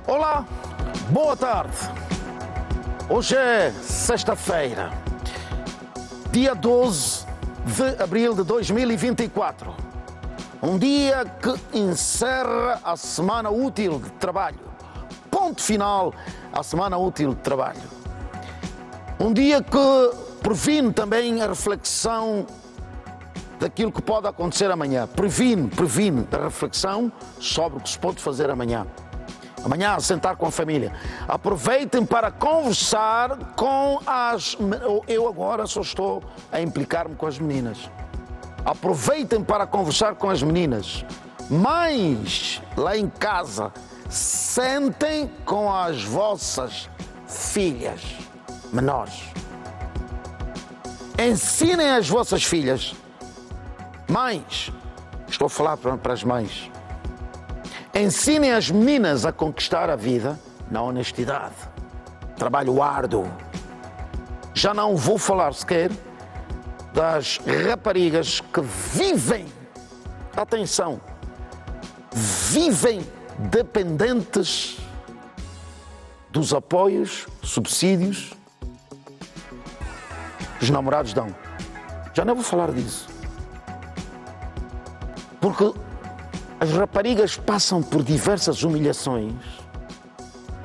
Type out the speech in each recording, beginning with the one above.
Olá, boa tarde. Hoje é sexta-feira, dia 12 de abril de 2024. Um dia que encerra a semana útil de trabalho. Ponto final à semana útil de trabalho. Um dia que previne também a reflexão daquilo que pode acontecer amanhã. Previne a reflexão sobre o que se pode fazer amanhã. Amanhã, sentar com a família. Aproveitem para conversar com as... Eu agora só estou a implicar-me com as meninas. Aproveitem para conversar com as meninas. Mães, lá em casa, sentem com as vossas filhas menores. Ensinem as vossas filhas. Mães, estou a falar para as mães. Ensinem as meninas a conquistar a vida na honestidade. Trabalho árduo. Já não vou falar sequer das raparigas que vivem, atenção, vivem dependentes dos apoios, subsídios que os namorados dão. Já não vou falar disso. Porque as raparigas passam por diversas humilhações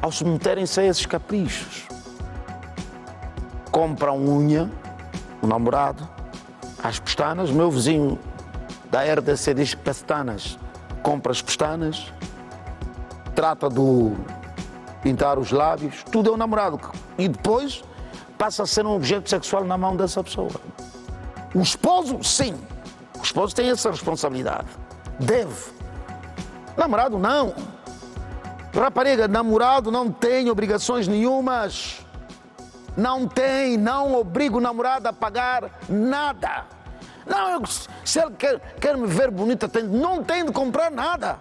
ao submeterem-se a esses caprichos. Compram unha, o namorado, às pestanas. O meu vizinho da RDC diz pestanas. Compra as pestanas, trata de pintar os lábios, tudo é o namorado. E depois passa a ser um objeto sexual na mão dessa pessoa. O esposo, sim. O esposo tem essa responsabilidade. Deve. Namorado, não. Rapariga, namorado não tem obrigações nenhumas. Não tem, não obriga o namorado a pagar nada. Não, se ele quer me ver bonita, não tem de comprar nada.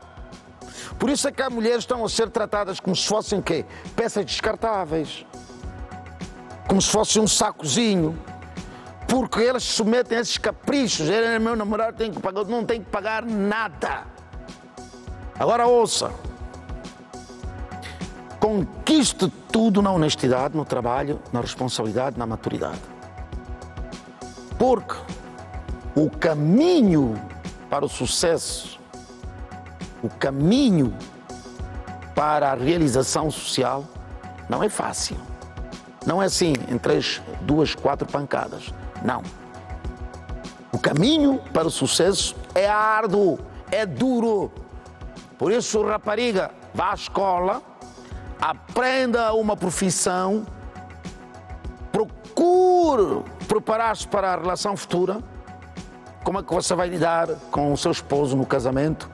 Por isso é que as mulheres estão a ser tratadas como se fossem o quê? Peças descartáveis. Como se fosse um sacozinho. Porque elas se submetem a esses caprichos. Ele é meu namorado, tem que pagar, não tem que pagar nada. Agora ouça, conquiste tudo na honestidade, no trabalho, na responsabilidade, na maturidade. Porque o caminho para o sucesso, o caminho para a realização social não é fácil. Não é assim, em 3, 2, 4 pancadas. Não. O caminho para o sucesso é árduo, é duro. Por isso, rapariga, vá à escola, aprenda uma profissão, procure preparar-se para a relação futura. Como é que você vai lidar com o seu esposo no casamento?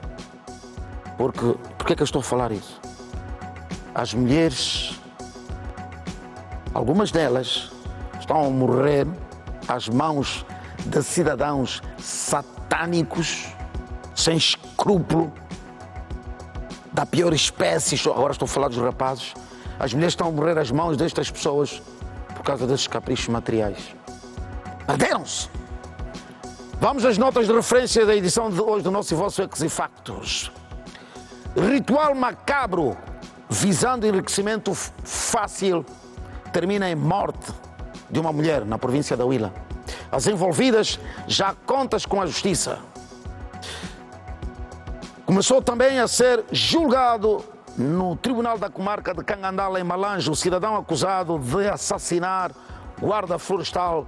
Por que é que eu estou a falar isso? As mulheres, algumas delas, estão a morrer às mãos de cidadãos satânicos, sem escrúpulo, da pior espécie. Agora estou a falar dos rapazes. As mulheres estão a morrer às mãos destas pessoas por causa desses caprichos materiais. Perderam-se! Vamos às notas de referência da edição de hoje do nosso e vosso Ecos e Factos. Ritual macabro visando enriquecimento fácil termina em morte de uma mulher na província da Huila. As envolvidas já contas com a justiça. Começou também a ser julgado no Tribunal da Comarca de Cangandala, em Malange, o cidadão acusado de assassinar guarda florestal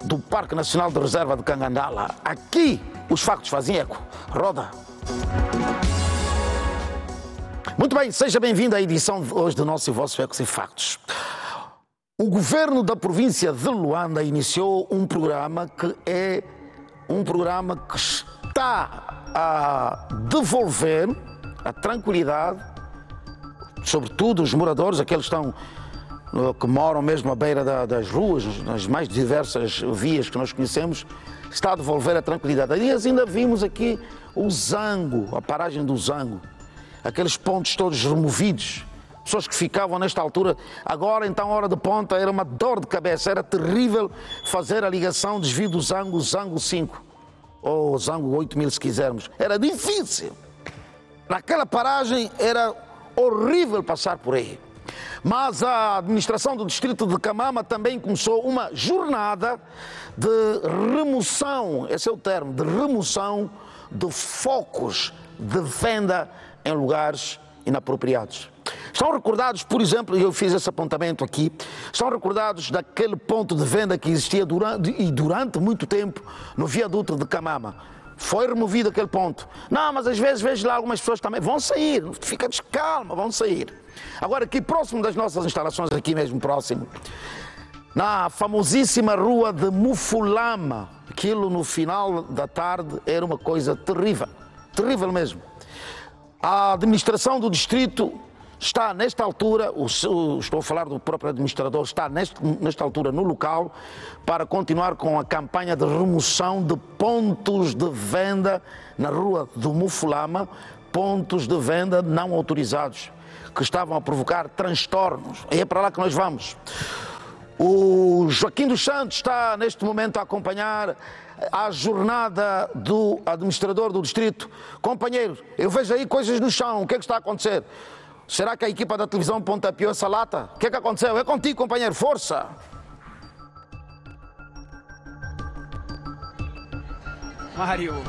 do Parque Nacional de Reserva de Cangandala. Aqui os factos fazem eco. Roda. Muito bem, seja bem-vindo à edição de hoje do nosso e vosso Ecos e Factos. O governo da província de Luanda iniciou um programa que é um programa que está a devolver a tranquilidade, sobretudo os moradores, aqueles que moram mesmo à beira das ruas, nas mais diversas vias que nós conhecemos, está a devolver a tranquilidade. E ainda vimos aqui o Zango, a paragem do Zango, aqueles pontos todos removidos, pessoas que ficavam nesta altura. Agora, então, hora de ponta, era uma dor de cabeça, era terrível fazer a ligação desvio do Zango 5, ou Zango 8000 se quisermos. Era difícil. Naquela paragem era horrível passar por aí. Mas a administração do distrito de Camama também começou uma jornada de remoção, esse é o termo, de remoção de focos de venda em lugares inapropriados. Estão recordados, por exemplo, e eu fiz esse apontamento aqui, estão recordados daquele ponto de venda que existia durante muito tempo no viaduto de Camama. Foi removido aquele ponto. Não, mas às vezes vejo lá algumas pessoas também, vão sair, fica calma, vão sair. Agora aqui próximo das nossas instalações, aqui mesmo próximo, na famosíssima rua de Mufulama, aquilo no final da tarde era uma coisa terrível, terrível mesmo. A administração do distrito está nesta altura, estou a falar do próprio administrador, está nesta altura no local para continuar com a campanha de remoção de pontos de venda na rua do Mufulama, pontos de venda não autorizados, que estavam a provocar transtornos. É para lá que nós vamos. O Joaquim dos Santos está neste momento a acompanhar a jornada do administrador do distrito. Companheiro, eu vejo aí coisas no chão, o que é que está a acontecer? Será que a equipa da televisão pontapeou essa lata? O que é que aconteceu? É contigo, companheiro, força! Mário,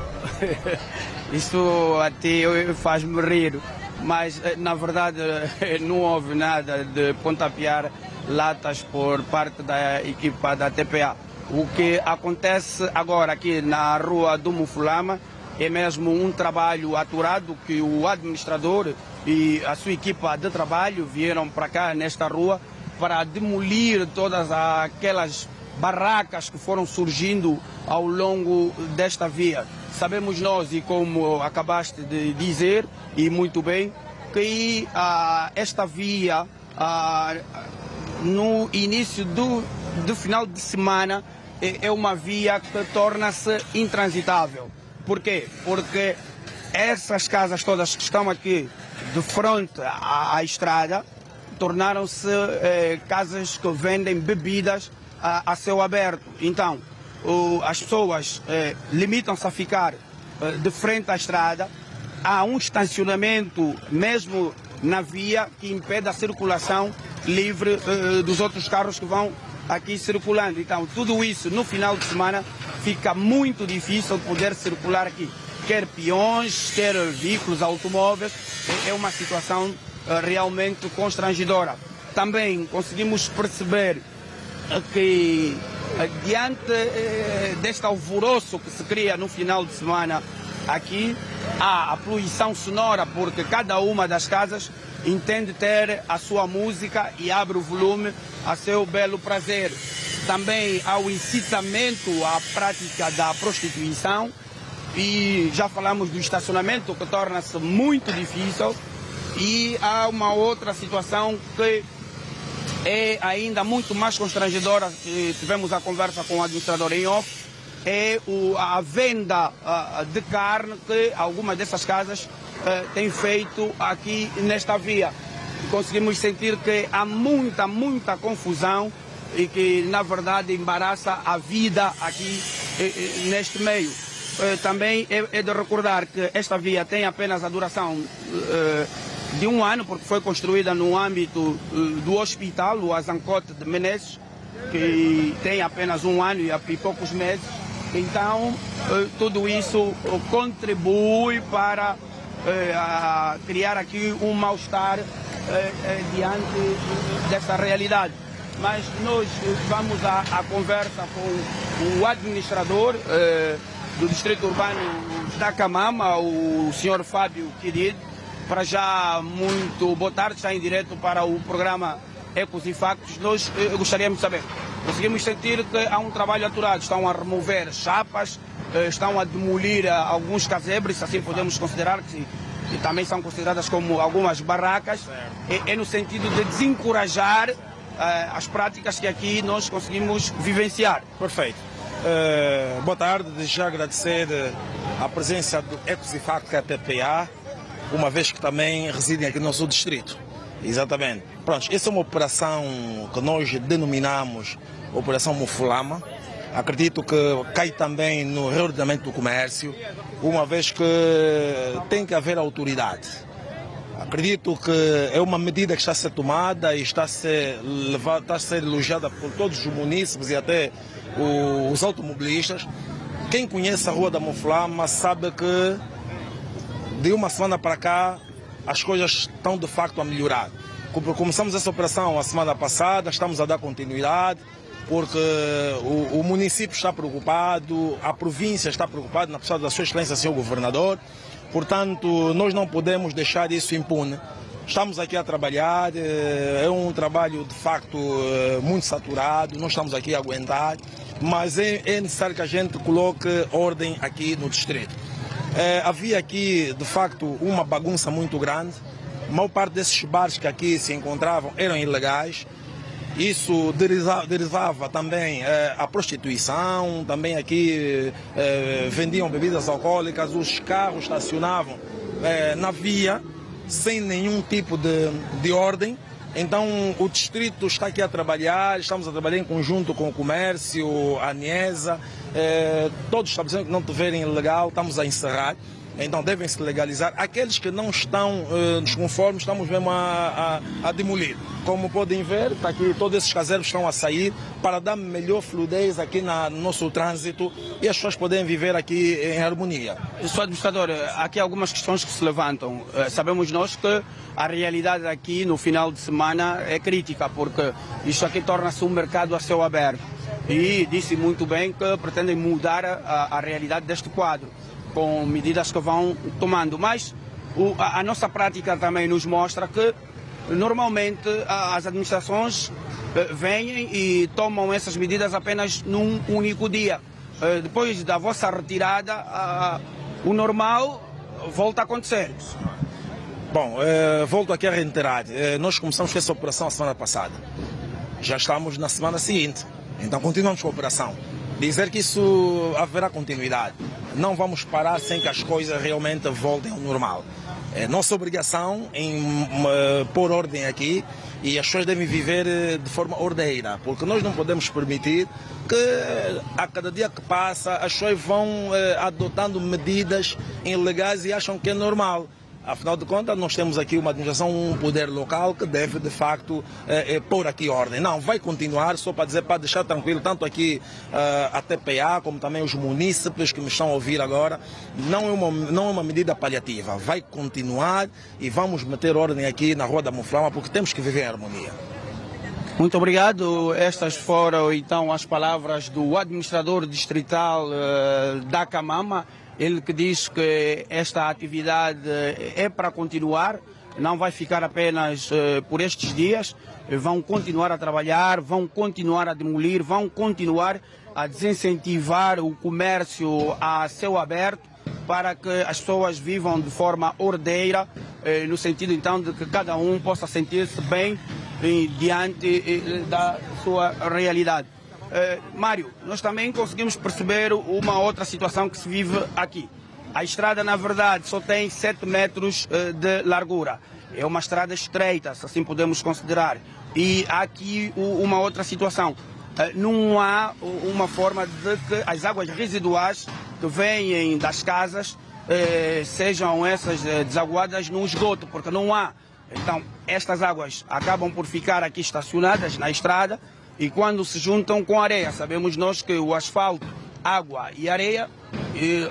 isso até faz-me rir, mas na verdade não houve nada de pontapear latas por parte da equipa da TPA. O que acontece agora aqui na rua do Mufulama é mesmo um trabalho aturado que o administrador e a sua equipa de trabalho vieram para cá nesta rua para demolir todas aquelas barracas que foram surgindo ao longo desta via. Sabemos nós, e como acabaste de dizer, e muito bem, que esta via no início do final de semana é uma via que torna-se intransitável. Por quê? Porque essas casas todas que estão aqui de frente à estrada tornaram-se casas que vendem bebidas a céu aberto. Então, as pessoas limitam-se a ficar de frente à estrada. Há um estacionamento mesmo na via que impede a circulação livre dos outros carros que vão aqui circulando. Então, tudo isso no final de semana fica muito difícil poder circular aqui. Quer peões, quer veículos automóveis, é uma situação realmente constrangedora. Também conseguimos perceber que, diante deste alvoroço que se cria no final de semana aqui, há a poluição sonora, porque cada uma das casas entende ter a sua música e abre o volume a seu belo prazer. Também há o incitamento à prática da prostituição e já falamos do estacionamento, que torna-se muito difícil. E há uma outra situação que é ainda muito mais constrangedora, que tivemos a conversa com o administrador em off, é a venda de carne que algumas dessas casas têm feito aqui nesta via. Conseguimos sentir que há muita confusão e que, na verdade, embaraça a vida aqui neste meio. Também é de recordar que esta via tem apenas a duração de 1 ano, porque foi construída no âmbito do hospital, o Azancote de Menezes, que tem apenas 1 ano e poucos meses. Então, tudo isso contribui para criar aqui um mal-estar diante dessa realidade. Mas nós vamos à conversa com o administrador do Distrito Urbano da Camama, o senhor Fábio Querido. Para já, muito boa tarde, está em direto para o programa Ecos e Factos. Nós gostaríamos de saber, conseguimos sentir que há um trabalho aturado, estão a remover chapas, estão a demolir alguns casebres, assim podemos considerar, que também são consideradas como algumas barracas, é no sentido de desencorajar as práticas que aqui nós conseguimos vivenciar. Perfeito. Boa tarde, desde já agradecer a presença do Ecos e Factos, que é a TPA, uma vez que também residem aqui no nosso distrito. Exatamente. Pronto, essa é uma operação que nós denominamos Operação Mufulama. Acredito que cai também no reordenamento do comércio, uma vez que tem que haver autoridade. Acredito que é uma medida que está a ser tomada e está a ser elogiada por todos os munícipes e até os automobilistas. Quem conhece a Rua da Mufulama sabe que de uma semana para cá as coisas estão de facto a melhorar. Começamos essa operação a semana passada, estamos a dar continuidade, porque o município está preocupado, a província está preocupada, na pessoa da sua excelência, senhor governador. Portanto, nós não podemos deixar isso impune. Estamos aqui a trabalhar, é um trabalho de facto muito saturado, nós estamos aqui a aguentar, mas é necessário que a gente coloque ordem aqui no distrito. Havia aqui de facto uma bagunça muito grande, a maior parte desses bares que aqui se encontravam eram ilegais. Isso derivava também a prostituição, também aqui vendiam bebidas alcoólicas, os carros estacionavam na via sem nenhum tipo de ordem. Então o distrito está aqui a trabalhar, estamos a trabalhar em conjunto com o comércio, a ANESA, todos os estabelecimentos que não tiverem legal, estamos a encerrar. Então devem se legalizar. Aqueles que não estão desconformes, estamos mesmo a demolir. Como podem ver, está aqui, todos esses caseiros estão a sair para dar melhor fluidez aqui no nosso trânsito e as pessoas poderem viver aqui em harmonia. Sr. Administrador, aqui algumas questões que se levantam. Sabemos nós que a realidade aqui no final de semana é crítica, porque isto aqui torna-se um mercado a céu aberto. E disse muito bem que pretendem mudar a realidade deste quadro, com medidas que vão tomando. Mas a nossa prática também nos mostra que normalmente as administrações vêm e tomam essas medidas apenas num único dia. Depois da vossa retirada, o normal volta a acontecer. Bom, volto aqui a reiterar. Nós começamos com essa operação a semana passada. Já estamos na semana seguinte. Então continuamos com a operação. Dizer que isso haverá continuidade. Não vamos parar sem que as coisas realmente voltem ao normal. É nossa obrigação em pôr ordem aqui e as pessoas devem viver de forma ordeira, porque nós não podemos permitir que a cada dia que passa as pessoas vão adotando medidas ilegais e acham que é normal. Afinal de contas, nós temos aqui uma administração, um poder local que deve, de facto, pôr aqui ordem. Não, vai continuar, só para dizer, para deixar tranquilo, tanto aqui a TPA, como também os munícipes que me estão a ouvir agora, não é uma medida paliativa. Vai continuar e vamos meter ordem aqui na Rua da Mufulama, porque temos que viver em harmonia. Muito obrigado. Estas foram, então, as palavras do administrador distrital da Camama. Ele que diz que esta atividade é para continuar, não vai ficar apenas por estes dias, vão continuar a trabalhar, vão continuar a demolir, vão continuar a desincentivar o comércio a céu aberto para que as pessoas vivam de forma ordeira, no sentido então de que cada um possa sentir-se bem diante da sua realidade. Mário, nós também conseguimos perceber uma outra situação que se vive aqui. A estrada, na verdade, só tem 7 metros de largura. É uma estrada estreita, se assim podemos considerar. E há aqui uma outra situação. Não há uma forma de que as águas residuais que vêm das casas sejam essas desaguadas no esgoto, porque não há. Então, estas águas acabam por ficar aqui estacionadas na estrada. E quando se juntam com areia, sabemos nós que o asfalto, água e areia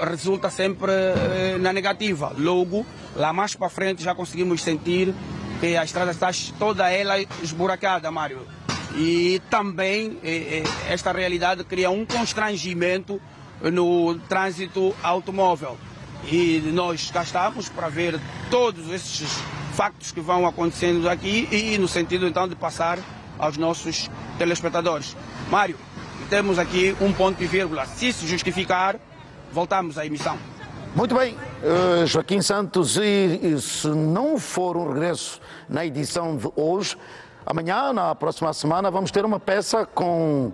resulta sempre na negativa. Logo, lá mais para frente já conseguimos sentir que a estrada está toda ela esburacada, Mário. E também esta realidade cria um constrangimento no trânsito automóvel. E nós cá estamos para ver todos esses factos que vão acontecendo aqui e no sentido então de passar aos nossos telespectadores. Mário, temos aqui um ponto e vírgula. Se justificar, voltamos à emissão. Muito bem, Joaquim Santos, e se não for um regresso na edição de hoje, amanhã, na próxima semana, vamos ter uma peça com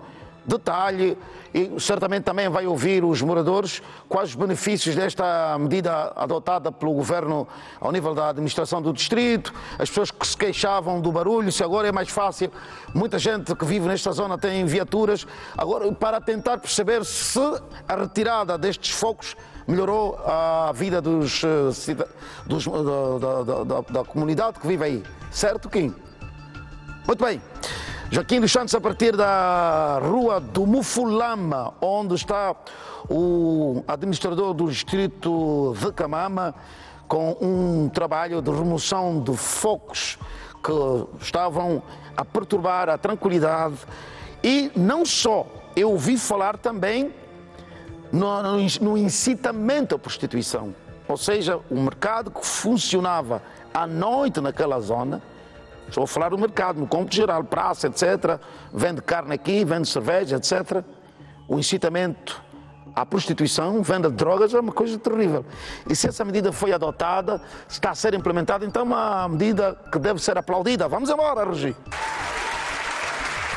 detalhe e certamente também vai ouvir os moradores quais os benefícios desta medida adotada pelo Governo ao nível da administração do distrito, as pessoas que se queixavam do barulho, se agora é mais fácil. Muita gente que vive nesta zona tem viaturas. Agora, para tentar perceber se a retirada destes focos melhorou a vida da comunidade que vive aí. Certo, Kim? Muito bem. Joaquim dos Santos, a partir da rua do Mufulama, onde está o administrador do distrito de Camama, com um trabalho de remoção de focos que estavam a perturbar a tranquilidade. E não só, eu ouvi falar também no incitamento à prostituição, ou seja, o mercado que funcionava à noite naquela zona. Estou a falar do mercado, no cômputo geral, praça, etc. Vende carne aqui, vende cerveja, etc. O incitamento à prostituição, venda de drogas é uma coisa terrível. E se essa medida foi adotada, está a ser implementada, então é uma medida que deve ser aplaudida. Vamos embora, Regi.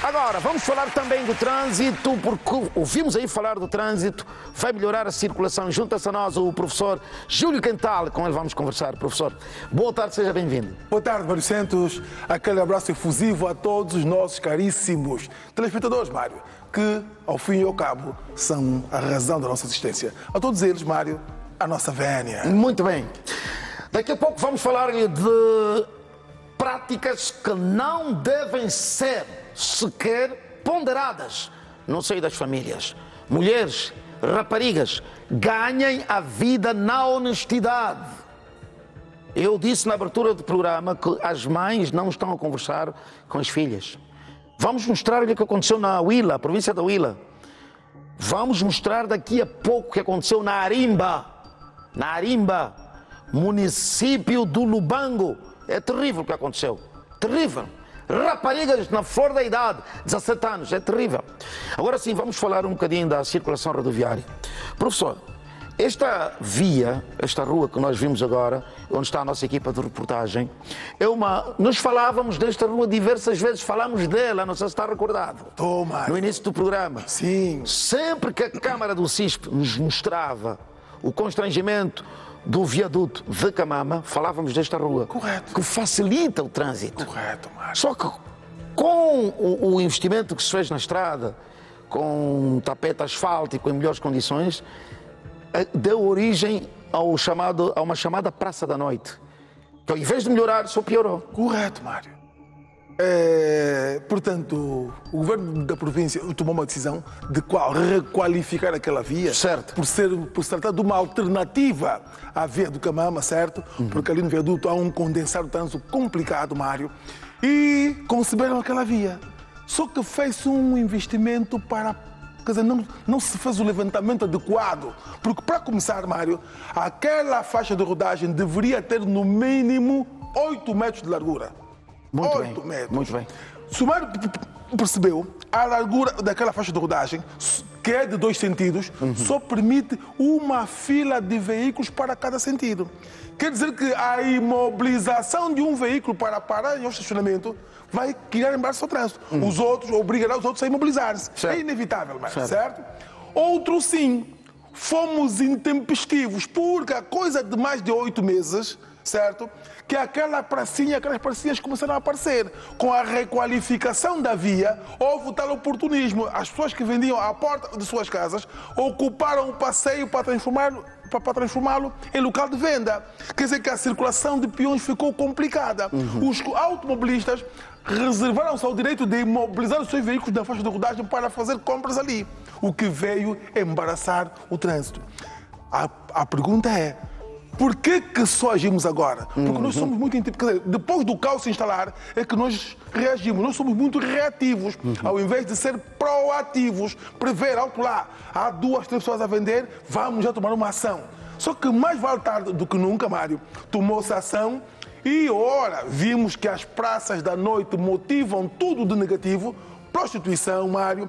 Agora, vamos falar também do trânsito, porque ouvimos aí falar do trânsito, vai melhorar a circulação. Junta-se a nós o professor Júlio Quental, com ele vamos conversar. Professor, boa tarde, seja bem-vindo. Boa tarde, Mário Santos. Aquele abraço efusivo a todos os nossos caríssimos telespectadores, Mário, que, ao fim e ao cabo, são a razão da nossa existência. A todos eles, Mário, a nossa vénia. Muito bem. Daqui a pouco vamos falar de práticas que não devem ser sequer ponderadas no seio das famílias. Mulheres, raparigas, ganhem a vida na honestidade. Eu disse na abertura do programa que as mães não estão a conversar com as filhas. Vamos mostrar-lhe o que aconteceu na Huila, província da Huila. Vamos mostrar daqui a pouco o que aconteceu na Arimba. Na Arimba, município do Lubango. É terrível o que aconteceu. Terrível. Raparigas na flor da idade, 17 anos, é terrível. Agora sim, vamos falar um bocadinho da circulação rodoviária. Professor, esta via, esta rua que nós vimos agora, onde está a nossa equipa de reportagem, é uma... Nós falávamos desta rua diversas vezes, falámos dela, não sei se está recordado. Toma. No início do programa. Sim. Sempre que a Câmara do CISP nos mostrava o constrangimento do viaduto de Camama, falávamos desta rua. Correto. Que facilita o trânsito. Correto, Mário. Só que com o investimento que se fez na estrada, com um tapete asfáltico em melhores condições, deu origem a uma chamada Praça da Noite, que ao invés de melhorar, só piorou. Correto, Mário. Portanto, o governo da província tomou uma decisão de requalificar aquela via. Certo. Por se tratar de uma alternativa à via do Camama, certo? Porque ali no viaduto há um condensado de trânsito complicado, Mário. E conceberam aquela via. Só que fez um investimento para... Quer dizer, não se fez o levantamento adequado. Porque, para começar, Mário, aquela faixa de rodagem deveria ter no mínimo 8 metros de largura. Muito 8 bem, metros. muito bem. Se o Mário percebeu, a largura daquela faixa de rodagem, que é de 2 sentidos, só permite uma fila de veículos para cada sentido. Quer dizer que a imobilização de um veículo para parar em um estacionamento vai criar embaraço ao trânsito. Os outros, obrigará os outros a imobilizar-se. É inevitável, Mário, certo? Outro sim, fomos intempestivos, porque a coisa de mais de 8 meses, certo? Que aquelas pracinhas começaram a aparecer. Com a requalificação da via, houve tal oportunismo. As pessoas que vendiam à porta de suas casas ocuparam o passeio para transformá-lo em local de venda. Quer dizer que a circulação de peões ficou complicada. Os automobilistas reservaram-se ao direito de imobilizar os seus veículos na faixa de rodagem para fazer compras ali, o que veio embaraçar o trânsito. A pergunta é: por que só agimos agora? Porque nós somos muito... Quer dizer, depois do caos se instalar, é que nós reagimos. Nós somos muito reativos, ao invés de ser proativos. Prever, alto lá, há 2, 3 pessoas a vender, vamos já tomar uma ação. Só que mais vale tarde do que nunca, Mário. Tomou-se ação e, ora, vimos que as praças da noite motivam tudo de negativo. Prostituição, Mário,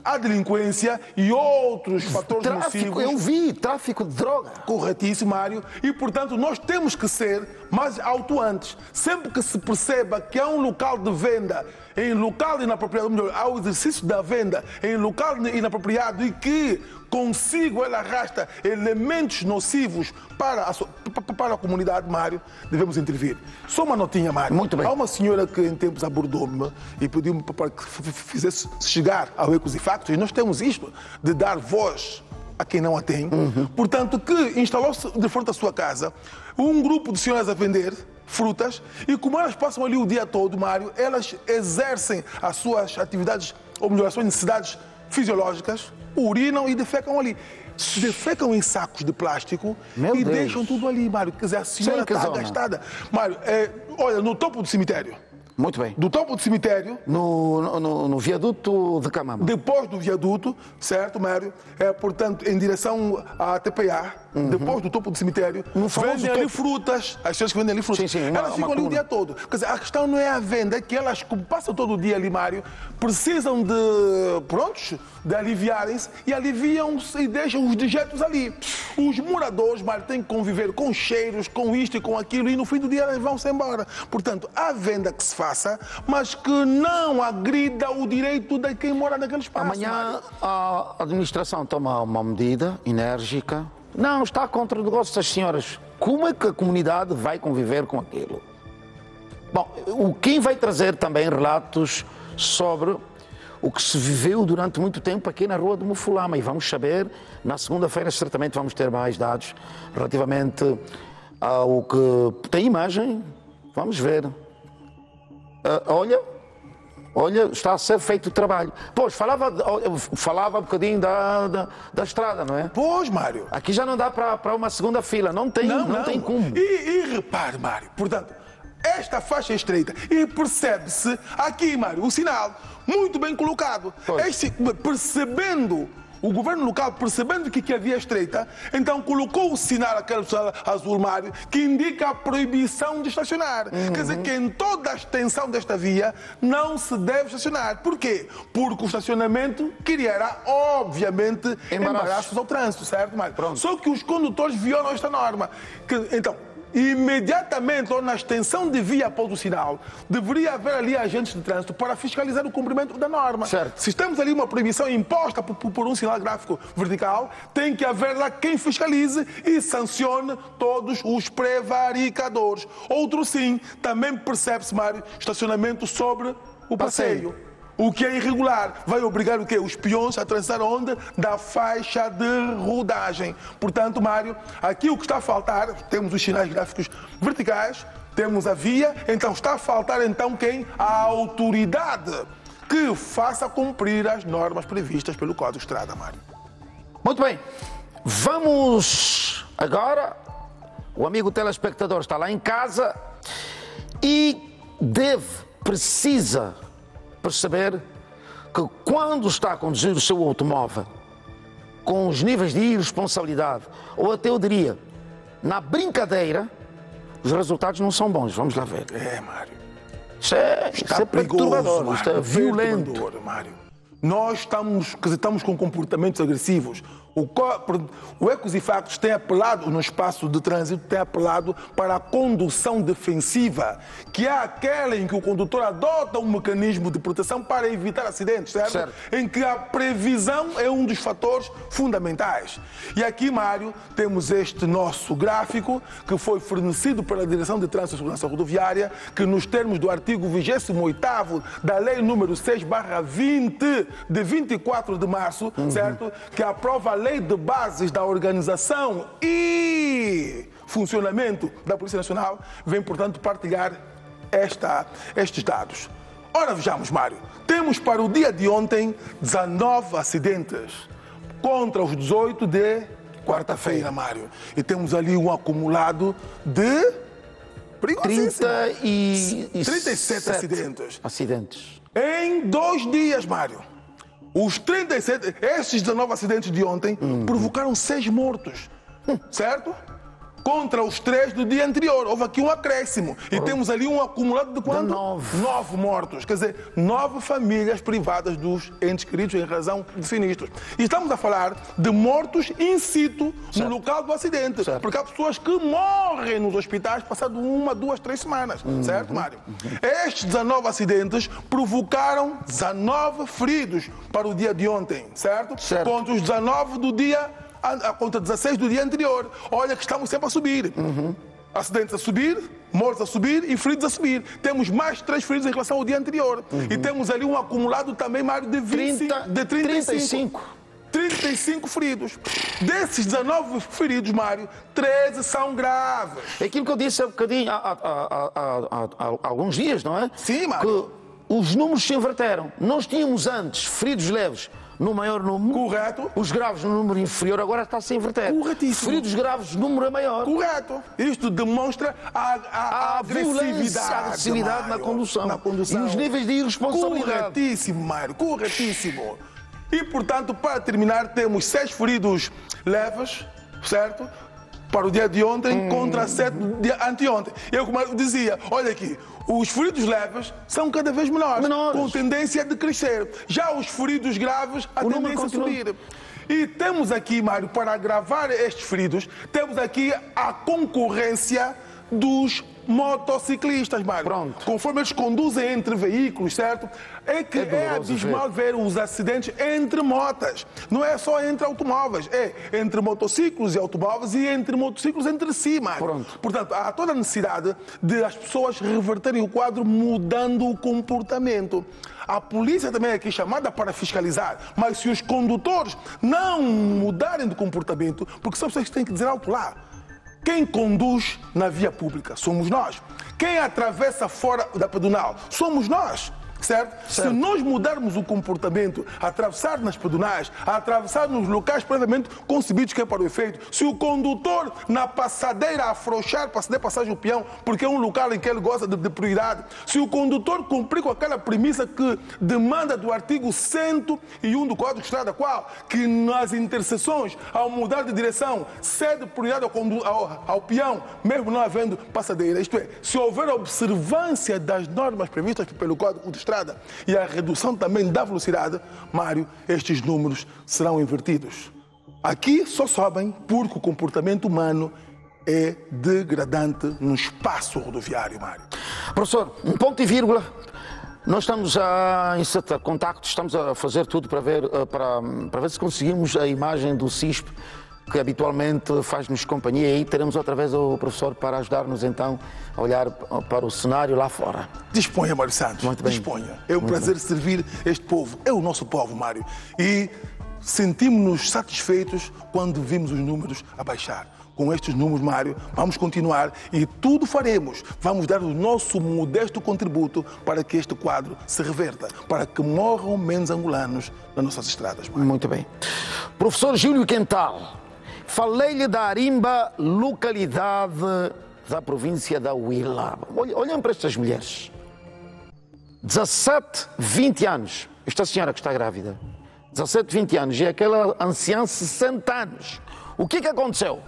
a delinquência e outros fatores nocivos. Eu vi, tráfico de droga. Corretíssimo, Mário. E, portanto, nós temos que ser mas autuantes. Sempre que se perceba que há um local de venda em local inapropriado, ou melhor, há o exercício da venda em local inapropriado e que consigo ela arrasta elementos nocivos para a comunidade, Mário, devemos intervir. Só uma notinha, Mário. Muito bem. Há uma senhora que em tempos abordou-me e pediu-me para que fizesse chegar ao Ecos e Factos, e nós temos isto de dar voz a quem não a tem. Portanto, que instalou-se de frente à sua casa um grupo de senhoras a vender frutas e como elas passam ali o dia todo, Mário, elas exercem as suas atividades, ou melhor, as suas necessidades fisiológicas, urinam e defecam ali. Defecam em sacos de plástico e deixam tudo ali, Mário. Quer dizer, a senhora está gastada. Mário, olha, no topo do cemitério. Muito bem. Do topo do cemitério. No viaduto de Camama. Depois do viaduto, certo, Mário? Portanto, em direção à TPA, depois do topo do cemitério, vendem ali frutas. As pessoas que vendem ali frutas. Sim, elas ficam ali o dia todo. Quer dizer, a questão não é a venda, é que elas, como passam todo o dia ali, Mário, precisam de aliviarem-se e aliviam-se e deixam os dejetos ali. Os moradores, Mário, têm que conviver com cheiros, com isto e com aquilo e no fim do dia elas vão-se embora. Portanto, há venda que se faça, mas que não agrida o direito de quem mora naquele espaço. Amanhã a administração toma uma medida enérgica. Não, está contra o negócio das senhoras. Como é que a comunidade vai conviver com aquilo? Bom, quem vai trazer também relatos sobre o que se viveu durante muito tempo aqui na Rua do Mufulama. E vamos saber, na segunda-feira certamente vamos ter mais dados relativamente ao que tem imagem. Vamos ver. Olha, está a ser feito o trabalho. Pois, falava um bocadinho da estrada, não é? Pois, Mário. Aqui já não dá para uma segunda fila, não tem como. E repare, Mário, portanto, esta faixa é estreita e percebe-se aqui, Mário, o sinal muito bem colocado. O governo local, percebendo que havia estreita, então colocou o sinal, aquele azul, Mário, que indica a proibição de estacionar. Quer dizer que em toda a extensão desta via não se deve estacionar. Porquê? Porque o estacionamento criará, obviamente, embaraços ao trânsito, certo, Mário? Pronto. Só que os condutores violam esta norma. Então, imediatamente, ou na extensão de via após o sinal, deveria haver ali agentes de trânsito para fiscalizar o cumprimento da norma. Certo. Se temos ali uma proibição imposta por um sinal gráfico vertical, tem que haver lá quem fiscalize e sancione todos os prevaricadores. Outro sim, também percebe-se, Mário, estacionamento sobre o passeio. O que é irregular vai obrigar o quê? Os peões a transitar onde? Da faixa de rodagem. Portanto, Mário, aqui o que está a faltar, temos os sinais gráficos verticais, temos a via, então está a faltar então quem? A autoridade que faça cumprir as normas previstas pelo Código de Estrada, Mário. Muito bem. Vamos agora, o amigo telespectador está lá em casa e precisa perceber que quando está a conduzir o seu automóvel com os níveis de irresponsabilidade, ou até eu diria, na brincadeira, os resultados não são bons. Vamos lá ver. Mário. Isto é perturbador, Mário, isto é violento. Mário. Nós estamos com comportamentos agressivos. O Ecos e Factos tem apelado, no espaço de trânsito, tem apelado para a condução defensiva, que é aquela em que o condutor adota um mecanismo de proteção para evitar acidentes, certo? Em que a previsão é um dos fatores fundamentais. E aqui, Mário, temos este nosso gráfico, que foi fornecido pela Direção de Trânsito e Segurança Rodoviária, que nos termos do artigo 28º da Lei número 6/20, de 24 de março, certo? Que aprova a Lei de Bases da Organização e Funcionamento da Polícia Nacional, vem, portanto, partilhar estes dados. Ora, vejamos, Mário. Temos para o dia de ontem 19 acidentes contra os 18 de quarta-feira, Mário. E temos ali um acumulado de 37 acidentes. Em 2 dias, Mário. Esses 19 acidentes de ontem provocaram 6 mortos, certo? contra os 3 do dia anterior. Houve aqui um acréscimo. E temos ali um acumulado de quanto? 9 mortos. Quer dizer, 9 famílias privadas dos entes queridos em razão de sinistros. E estamos a falar de mortos in situ no local do acidente. Porque há pessoas que morrem nos hospitais passado 1, 2, 3 semanas. Certo, Mário? Estes 19 acidentes provocaram 19 feridos para o dia de ontem. Certo? Contra os 19 do dia, contra 16 do dia anterior. Olha que estamos sempre a subir. Acidentes a subir, mortos a subir e feridos a subir. Temos mais 3 feridos em relação ao dia anterior. E temos ali um acumulado também, Mário, de 35 feridos. Desses 19 feridos, Mário, 13 são graves. É aquilo que eu disse há bocadinho, há alguns dias, não é? Sim, Mário. Que os números se inverteram. Nós tínhamos antes feridos leves no maior número. Correto. Os graves no número inferior, agora está-se a inverter. Corretíssimo. Feridos graves, número é maior. Correto. Isto demonstra a agressividade na condução. E os níveis de irresponsabilidade. Corretíssimo, Mário. Corretíssimo. E, portanto, para terminar, temos 6 feridos leves, certo? Para o dia de ontem, contra 7 do dia anteontem. Eu, como eu dizia, olha aqui, os feridos leves são cada vez menores. Com tendência de crescer. Já os feridos graves, a tendência a subir. E temos aqui, Mário, para agravar estes feridos, temos aqui a concorrência dos motociclistas, Mário. Pronto. Conforme eles conduzem entre veículos, certo? É que é abismal ver os acidentes entre motas. Não é só entre automóveis, é entre motociclos e automóveis e entre motociclos entre si, Mário. Pronto. Portanto, há toda a necessidade de as pessoas reverterem o quadro mudando o comportamento. A polícia também é aqui chamada para fiscalizar, mas se os condutores não mudarem de comportamento, porque são pessoas que têm que dizer alto lá. Quem conduz na via pública somos nós. Quem atravessa fora da pedonal somos nós. Certo? Se nós mudarmos o comportamento, a atravessar nas pedonais, a atravessar nos locais previamente concebidos que é para o efeito, se o condutor na passadeira afrouxar para ceder passagem ao peão, porque é um local em que ele gosta de prioridade, se o condutor cumprir com aquela premissa que demanda do artigo 101 do Código de Estrada, qual? Que nas interseções, ao mudar de direção, cede prioridade ao peão, mesmo não havendo passadeira. Isto é, se houver observância das normas previstas pelo Código de Estrada, e a redução também da velocidade, Mário, estes números serão invertidos. Aqui só sobem porque o comportamento humano é degradante no espaço rodoviário, Mário. Professor, um ponto e vírgula. Nós estamos em certo contacto, estamos a fazer tudo para ver se conseguimos a imagem do CISP, que habitualmente faz-nos companhia, e aí teremos outra vez o professor para ajudar-nos então a olhar para o cenário lá fora. Disponha, Mário Santos. Muito bem. Disponha. É um prazer servir este povo. É o nosso povo, Mário. E sentimos-nos satisfeitos quando vimos os números a baixar. Com estes números, Mário, vamos continuar e tudo faremos. Vamos dar o nosso modesto contributo para que este quadro se reverta, para que morram menos angolanos nas nossas estradas, Mário. Muito bem. Professor Júlio Quental, falei-lhe da Arimba, localidade da província da Huila. Olhem para estas mulheres. 17, 20 anos. Esta senhora que está grávida. 17, 20 anos. E aquela anciã, 60 anos. O que aconteceu?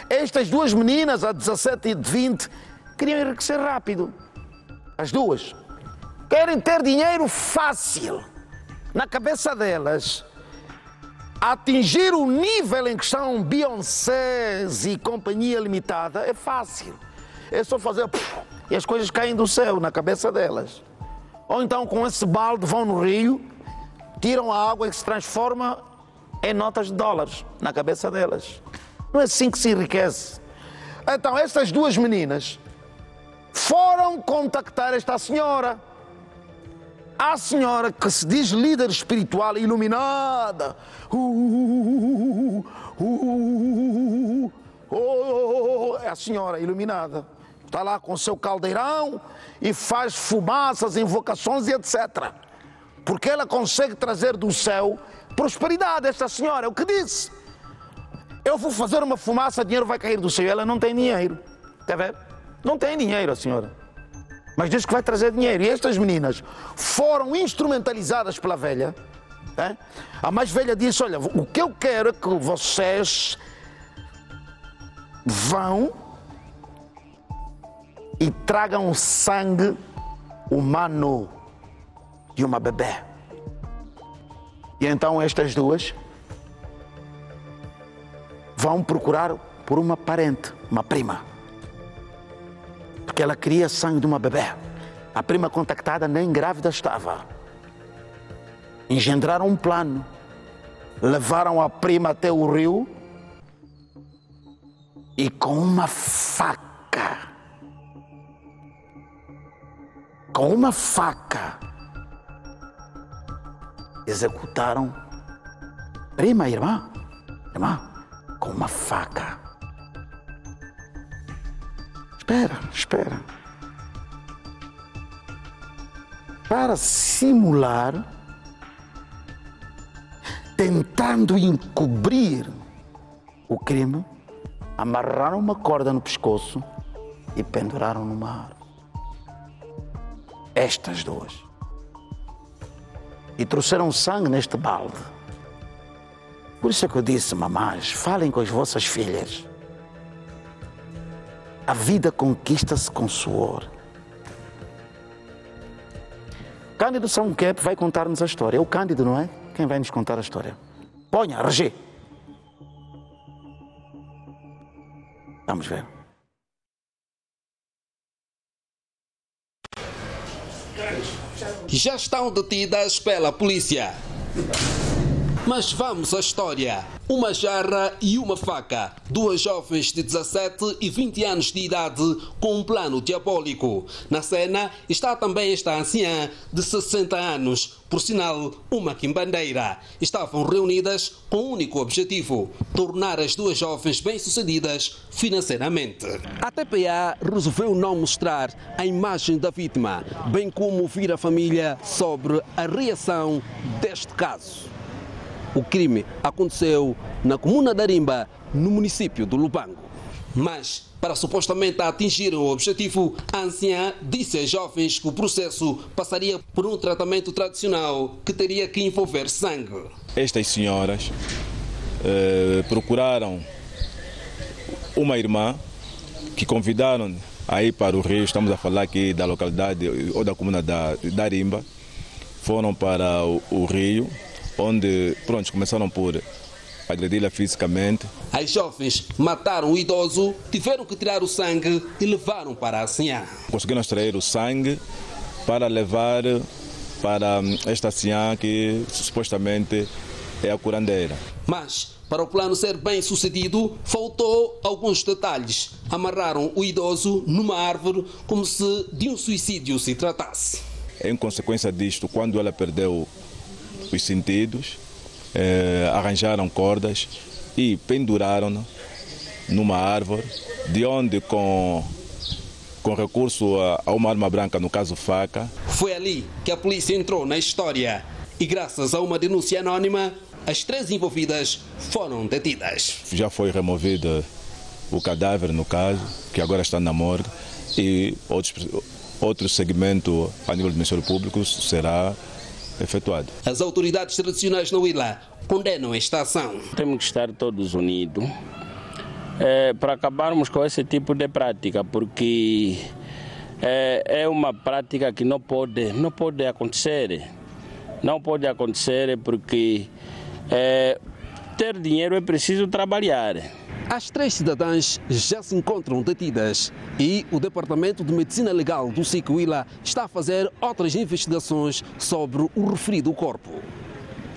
Estas duas meninas, a 17 e 20, queriam enriquecer rápido. As duas. Querem ter dinheiro fácil. Na cabeça delas, atingir o nível em que estão Beyoncé e companhia limitada é fácil. É só fazer e as coisas caem do céu na cabeça delas. Ou então com esse balde vão no rio, tiram a água que se transforma em notas de dólares na cabeça delas. Não é assim que se enriquece. Então estas duas meninas foram contactar esta senhora. A senhora que se diz líder espiritual iluminada. É a senhora iluminada. Está lá com o seu caldeirão e faz fumaças, invocações e etc. Porque ela consegue trazer do céu prosperidade. Esta senhora, é o que disse. Eu vou fazer uma fumaça, dinheiro vai cair do céu. Ela não tem dinheiro. Está vendo? Não tem dinheiro a senhora. Mas diz que vai trazer dinheiro. E estas meninas foram instrumentalizadas pela velha. Né? A mais velha disse, olha, o que eu quero é que vocês vão e tragam o sangue humano de uma bebê. E então estas duas vão procurar por uma parente, uma prima, porque ela queria sangue de uma bebê. A prima contactada nem grávida estava. Engendraram um plano, levaram a prima até o rio e com uma faca, executaram prima e irmã, com uma faca. Espera. Para simular, tentando encobrir o crime, amarraram uma corda no pescoço e penduraram numa árvore. Estas duas. E trouxeram sangue neste balde. Por isso é que eu disse, mamães, falem com as vossas filhas. A vida conquista-se com suor. Cândido Samquep vai contar-nos a história. É o Cândido, não é? Quem vai nos contar a história? Ponha, Regê. Vamos ver. Já estão detidas pela polícia. Mas vamos à história. Uma jarra e uma faca. Duas jovens de 17 e 20 anos de idade com um plano diabólico. Na cena está também esta anciã de 60 anos, por sinal uma quimbandeira. Estavam reunidas com um único objetivo: tornar as duas jovens bem-sucedidas financeiramente. A TPA resolveu não mostrar a imagem da vítima, bem como ouvir a família sobre a reação deste caso. O crime aconteceu na comuna de Arimba, no município do Lubango. Mas, para supostamente atingir o objetivo, a anciã disse às jovens que o processo passaria por um tratamento tradicional que teria que envolver sangue. Estas senhoras procuraram uma irmã que convidaram a ir para o rio. Estamos a falar aqui da localidade ou da comuna da Arimba. Foram para o rio, onde começaram por agredi-la fisicamente. As jovens mataram o idoso, tiveram que tirar o sangue e levaram para a anciã. Conseguiram extrair o sangue para levar para esta anciã que supostamente é a curandeira. Mas, para o plano ser bem sucedido, faltou alguns detalhes. Amarraram o idoso numa árvore como se de um suicídio se tratasse. Em consequência disto, quando ela perdeu os sentidos, arranjaram cordas e penduraram-no numa árvore, de onde com recurso a uma arma branca, no caso faca. Foi ali que a polícia entrou na história e, graças a uma denúncia anónima, as três envolvidas foram detidas. Já foi removido o cadáver, no caso, que agora está na morgue, e outro segmento a nível do Ministério Público será efetuado. As autoridades tradicionais na Huila condenam esta ação. Temos que estar todos unidos para acabarmos com esse tipo de prática, porque é uma prática que não pode acontecer. Não pode acontecer porque ter dinheiro é preciso trabalhar. As três cidadãs já se encontram detidas e o Departamento de Medicina Legal do SIC Huila está a fazer outras investigações sobre o referido corpo.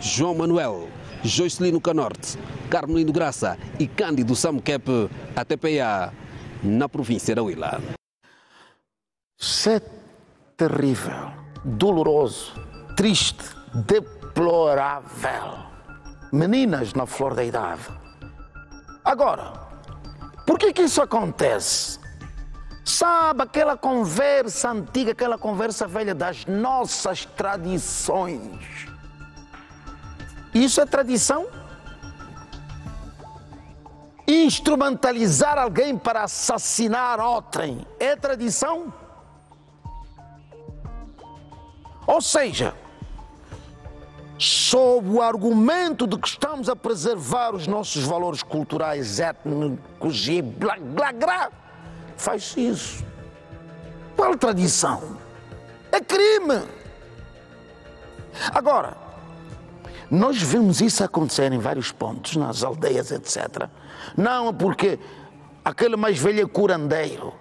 João Manuel, Jocelino Canorte, Carmelino Graça e Cândido Samquep, a TPA, na província da Huila. Isso é terrível, doloroso, triste, deplorável. Meninas na flor da idade. Agora, por que isso acontece? Sabe aquela conversa antiga, aquela conversa velha das nossas tradições? Isso é tradição? Instrumentalizar alguém para assassinar outrem é tradição? Ou seja, sob o argumento de que estamos a preservar os nossos valores culturais, étnicos e blá, blá, blá, faz isso. Qual tradição? É crime. Agora, nós vemos isso acontecer em vários pontos, nas aldeias, etc. Não porque aquele mais velho é curandeiro.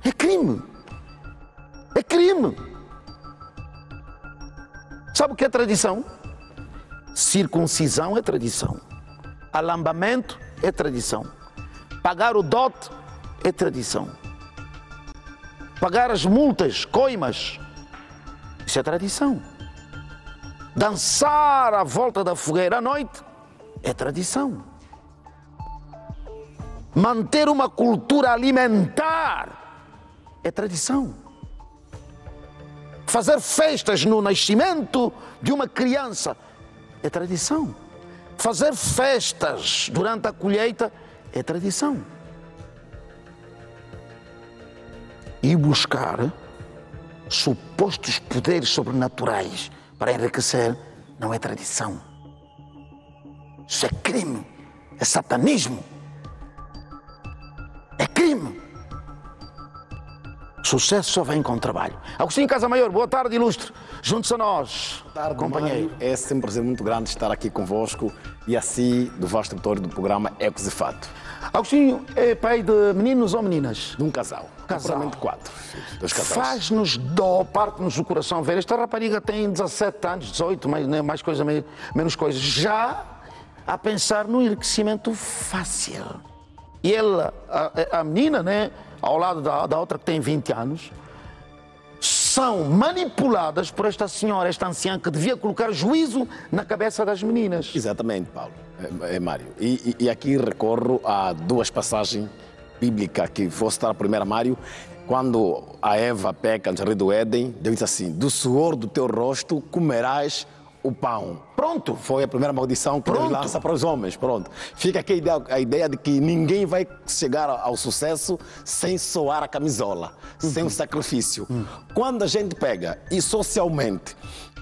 É crime. É crime. Sabe o que é tradição? Circuncisão é tradição. Alambamento é tradição. Pagar o dote é tradição. Pagar as multas, coimas, isso é tradição. Dançar à volta da fogueira à noite é tradição. Manter uma cultura alimentar é tradição. Fazer festas no nascimento de uma criança é tradição. Fazer festas durante a colheita é tradição. E buscar supostos poderes sobrenaturais para enriquecer não é tradição. Isso é crime, é satanismo. É crime. Sucesso só vem com trabalho. Agostinho Casamaior, boa tarde, ilustre. Junte-se a nós, boa tarde, companheiro. Mário. É sempre um prazer muito grande estar aqui convosco e assim do vasto auditório do programa Ecos e Fato. Agostinho é pai de meninos ou meninas? De um casal. Provavelmente 4. Dos casais. Faz-nos dó, parte-nos o coração ver. Esta rapariga tem 17 anos, 18, mais coisa, menos coisa. Já a pensar no enriquecimento fácil. E ela, a menina, né, ao lado da outra que tem 20 anos, são manipuladas por esta senhora, esta anciã, que devia colocar juízo na cabeça das meninas. Exatamente, Paulo. Mário. E aqui recorro a 2 passagens bíblicas que vou citar a primeira, Mário. Quando a Eva peca no jardim do Éden, Deus disse assim: do suor do teu rosto comerás o pão. Pronto. Foi a primeira maldição que Deus lança para os homens. Pronto. Fica aqui a ideia de que ninguém vai chegar ao sucesso sem soar a camisola, sem o sacrifício. Quando a gente pega e socialmente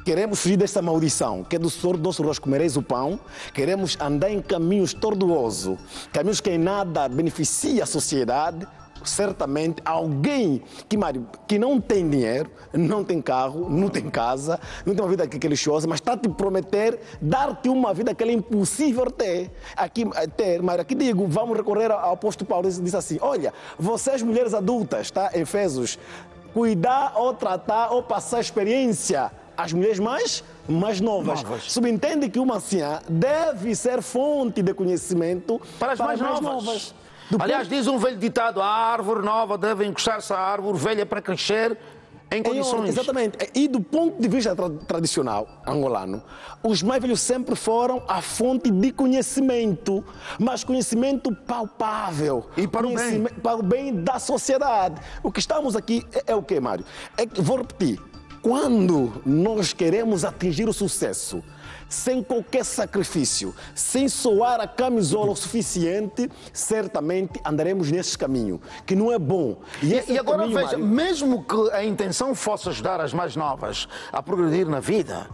queremos fugir desta maldição, que é do suor do nosso rosto comereis o pão, queremos andar em caminhos tortuosos, caminhos que em nada beneficia a sociedade, certamente alguém que não tem dinheiro, não tem carro, não tem casa, não tem uma vida que é luxuosa, mas está a te prometer dar-te uma vida que é impossível ter. Mas aqui digo, vamos recorrer ao apóstolo Paulo, diz assim: olha, vocês mulheres adultas, tá? Efésios, cuidar ou tratar ou passar experiência às mulheres mais novas. Subentende que uma anciã deve ser fonte de conhecimento para as mais novas. Aliás, diz um velho ditado: a árvore nova deve encostar-se à árvore velha para crescer em condições. Exatamente. E do ponto de vista tradicional angolano, os mais velhos sempre foram a fonte de conhecimento, mas conhecimento palpável. E para o bem. Para o bem da sociedade. O que estamos aqui é o quê, Mário? Vou repetir. Quando nós queremos atingir o sucesso, sem qualquer sacrifício, sem soar a camisola o suficiente, certamente andaremos nesse caminho, que não é bom. E agora veja, mesmo que a intenção fosse ajudar as mais novas a progredir na vida,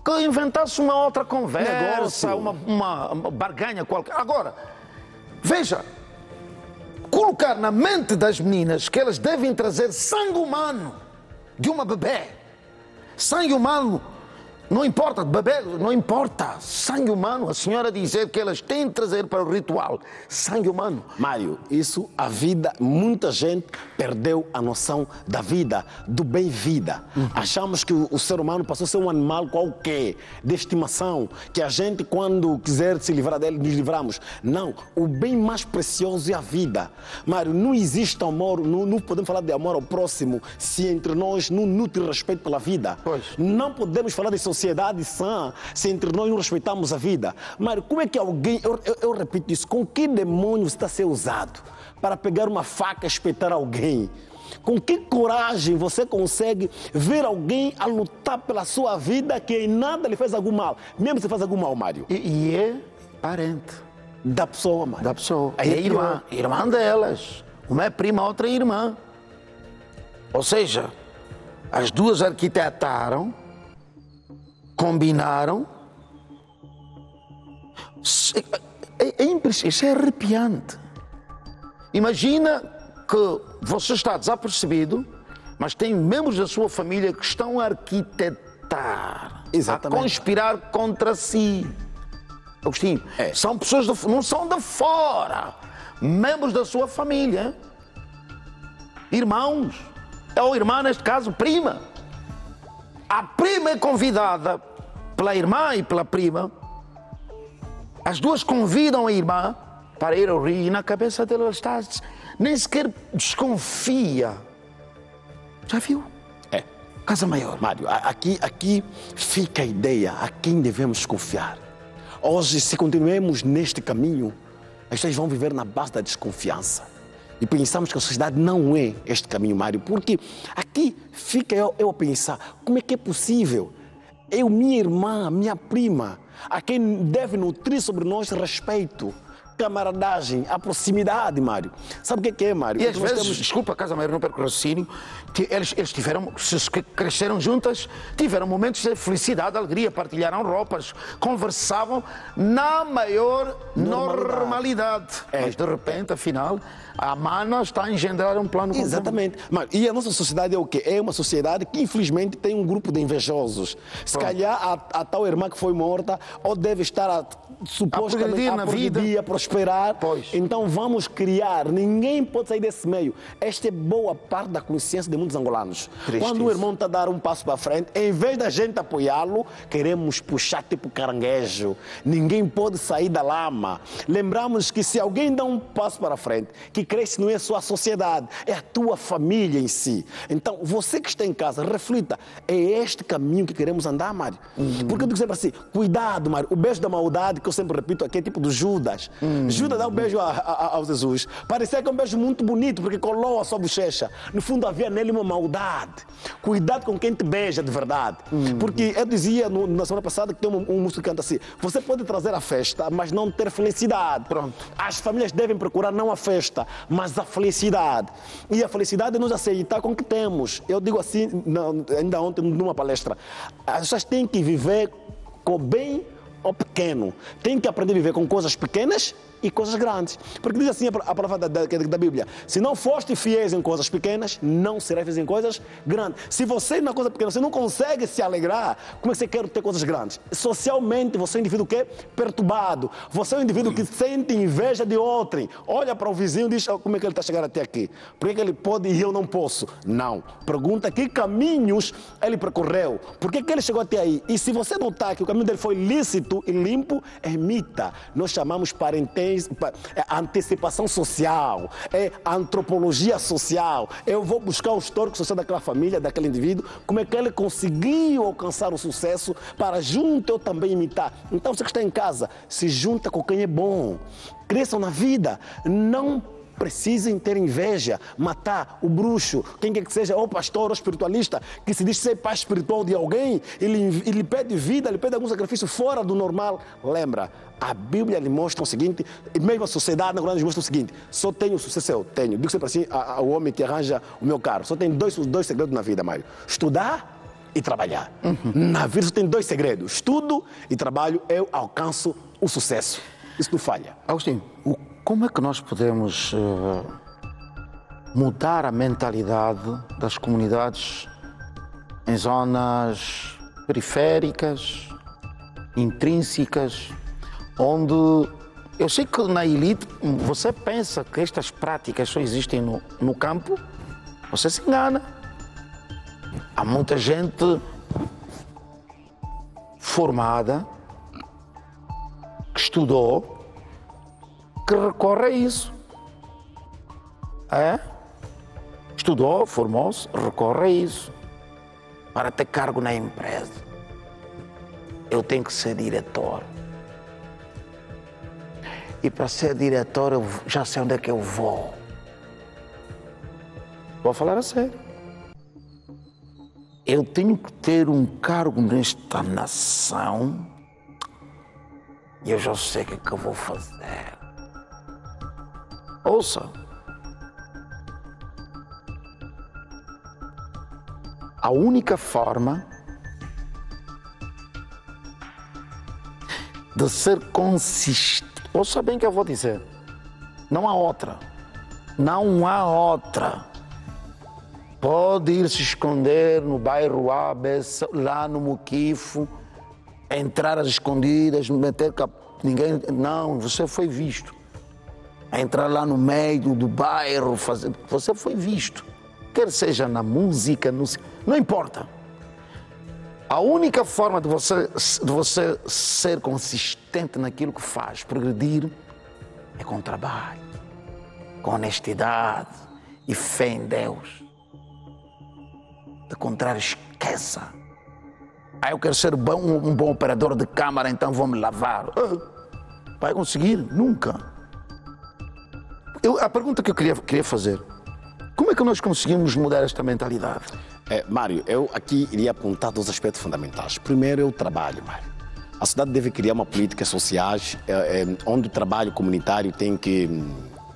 que inventasse uma outra conversa, uma barganha qualquer. Agora, veja, colocar na mente das meninas que elas devem trazer sangue humano de uma bebê. Sangue humano, não importa, bebê, não importa. Sangue humano, a senhora dizer que elas têm de trazer para o ritual sangue humano. Mário, isso, a vida, muita gente perdeu a noção da vida, do bem-vida. Achamos que o ser humano passou a ser um animal qualquer, de estimação, que a gente, quando quiser se livrar dele, nos livramos. Não, o bem mais precioso é a vida. Mário, não existe amor, não podemos falar de amor ao próximo se entre nós não nutre respeito pela vida. Pois. Não podemos falar de sociedade sã se entre nós não respeitamos a vida. Mário, como é que alguém, eu repito isso, com que demônio você está a ser usado para pegar uma faca e espetar alguém? Com que coragem você consegue ver alguém a lutar pela sua vida que em nada lhe faz algum mal, mesmo se faz algum mal, Mário? E é parente da pessoa, Mário. Da pessoa. É irmã delas. Uma é prima, a outra é irmã. Ou seja, as duas arquitetaram combinaram. Isso é arrepiante. Imagina que você está desapercebido, mas tem membros da sua família que estão a arquitetar, a conspirar contra si. Agostinho, são pessoas, não são de fora, membros da sua família, irmãos, ou irmã, neste caso, prima. A prima é convidada pela irmã e pela prima. As duas convidam a irmã para ir ao rio e na cabeça dela está, nem sequer desconfia. Já viu? Casa Maior. Mário, aqui fica a ideia a quem devemos confiar. Hoje, se continuemos neste caminho, as pessoas vão viver na base da desconfiança. E pensamos que a sociedade não é este caminho, Mário, porque aqui fica eu a pensar, como é que é possível? Eu, minha irmã, minha prima, a quem deve nutrir sobre nós respeito, camaradagem, a proximidade, Mário. Sabe o que é, Mário? E às vezes, desculpa, Casa Maior, não perco o raciocínio, eles tiveram, se cresceram juntas, tiveram momentos de felicidade, alegria, partilharam roupas, conversavam na maior normalidade. Mas de repente, afinal, a mana está a engendrar um plano comum. Exatamente. E a nossa sociedade é o quê? É uma sociedade que, infelizmente, tem um grupo de invejosos. Se calhar, a tal irmã que foi morta, ou deve estar supostamente a progredir, a prosperar. Então, vamos criar. Ninguém pode sair desse meio. Esta é boa parte da consciência de muitos angolanos. Quando o irmão está a dar um passo para frente, em vez da gente apoiá-lo, queremos puxar tipo caranguejo. Ninguém pode sair da lama. Lembramos que se alguém dá um passo para frente, que cresce não é só a sociedade, é a tua família em si. Então, você que está em casa, reflita, é este caminho que queremos andar, Mário? Porque eu digo sempre assim, cuidado, Mário, o beijo da maldade, que eu sempre repito aqui, é tipo do Judas. Judas dá um beijo ao Jesus. Parecia que é um beijo muito bonito, porque colou a sua bochecha. No fundo, havia nele uma maldade. Cuidado com quem te beija de verdade. Porque eu dizia na semana passada que tem um músico que canta assim, você pode trazer a festa, mas não ter felicidade. Pronto. As famílias devem procurar não a festa, mas a felicidade. E a felicidade é nos aceitar com o que temos. Eu digo assim, ainda ontem, numa palestra, as pessoas têm que viver com bem ou pequeno. Têm que aprender a viver com coisas pequenas e coisas grandes. Porque diz assim a palavra da Bíblia, se não foste fiéis em coisas pequenas, não serás fiéis em coisas grandes. Se você na coisa pequena, você não consegue se alegrar, como é que você quer ter coisas grandes? Socialmente, você é um indivíduo que é perturbado. Você é um indivíduo que sente inveja de outrem. Olha para o vizinho e diz, como é que ele está chegando até aqui? Por que ele pode e eu não posso? Não. Pergunta que caminhos ele percorreu. Por que ele chegou até aí? E se você notar que o caminho dele foi lícito e limpo, ermita. Nós chamamos parentesco, antecipação social, é antropologia social. Eu vou buscar o histórico social daquela família, daquele indivíduo, como é que ele conseguiu alcançar o sucesso para junto eu também imitar. Então você que está em casa, se junta com quem é bom, cresçam na vida, não precisem ter inveja, matar o bruxo, quem quer que seja, ou pastor ou espiritualista, que se diz ser pai espiritual de alguém, ele pede vida, ele pede algum sacrifício fora do normal. Lembra, a Bíblia lhe mostra o seguinte, e mesmo a sociedade na Coreia nos mostra o seguinte, só tenho sucesso, eu tenho. Digo sempre assim ao homem que arranja o meu carro, só tem dois segredos na vida, Mário, estudar e trabalhar. Na vida só tem dois segredos, estudo e trabalho, eu alcanço o sucesso. Isso não falha. Agostinho, como é que nós podemos mudar a mentalidade das comunidades em zonas periféricas, intrínsecas, onde eu sei que na elite você pensa que estas práticas só existem no campo, você se engana. Há muita gente formada, que estudou, que recorre a isso. Estudou, formou-se, recorre a isso. Para ter cargo na empresa, eu tenho que ser diretor. E para ser diretor, eu já sei onde é que eu vou. Vou falar a sério. Eu tenho que ter um cargo nesta nação e eu já sei o que é que eu vou fazer. Ouça. A única forma de ser consistente. Ouça bem o que eu vou dizer. Não há outra. Não há outra. Pode ir se esconder no bairro Abes, lá no Muquifo, entrar às escondidas, meter ninguém. Não, você foi visto. Entrar lá no meio do bairro, você foi visto. Quer seja na música, não importa. A única forma de você ser consistente naquilo que faz, progredir, é com trabalho, com honestidade e fé em Deus. De contrário, esqueça. Eu quero ser um bom operador de câmara, então vou me lavar. Vai conseguir? Nunca. A pergunta que eu queria fazer, como é que nós conseguimos mudar esta mentalidade? Mário, eu aqui iria apontar dois aspectos fundamentais. Primeiro é o trabalho, Mário. A sociedade deve criar uma política social onde o trabalho comunitário tem que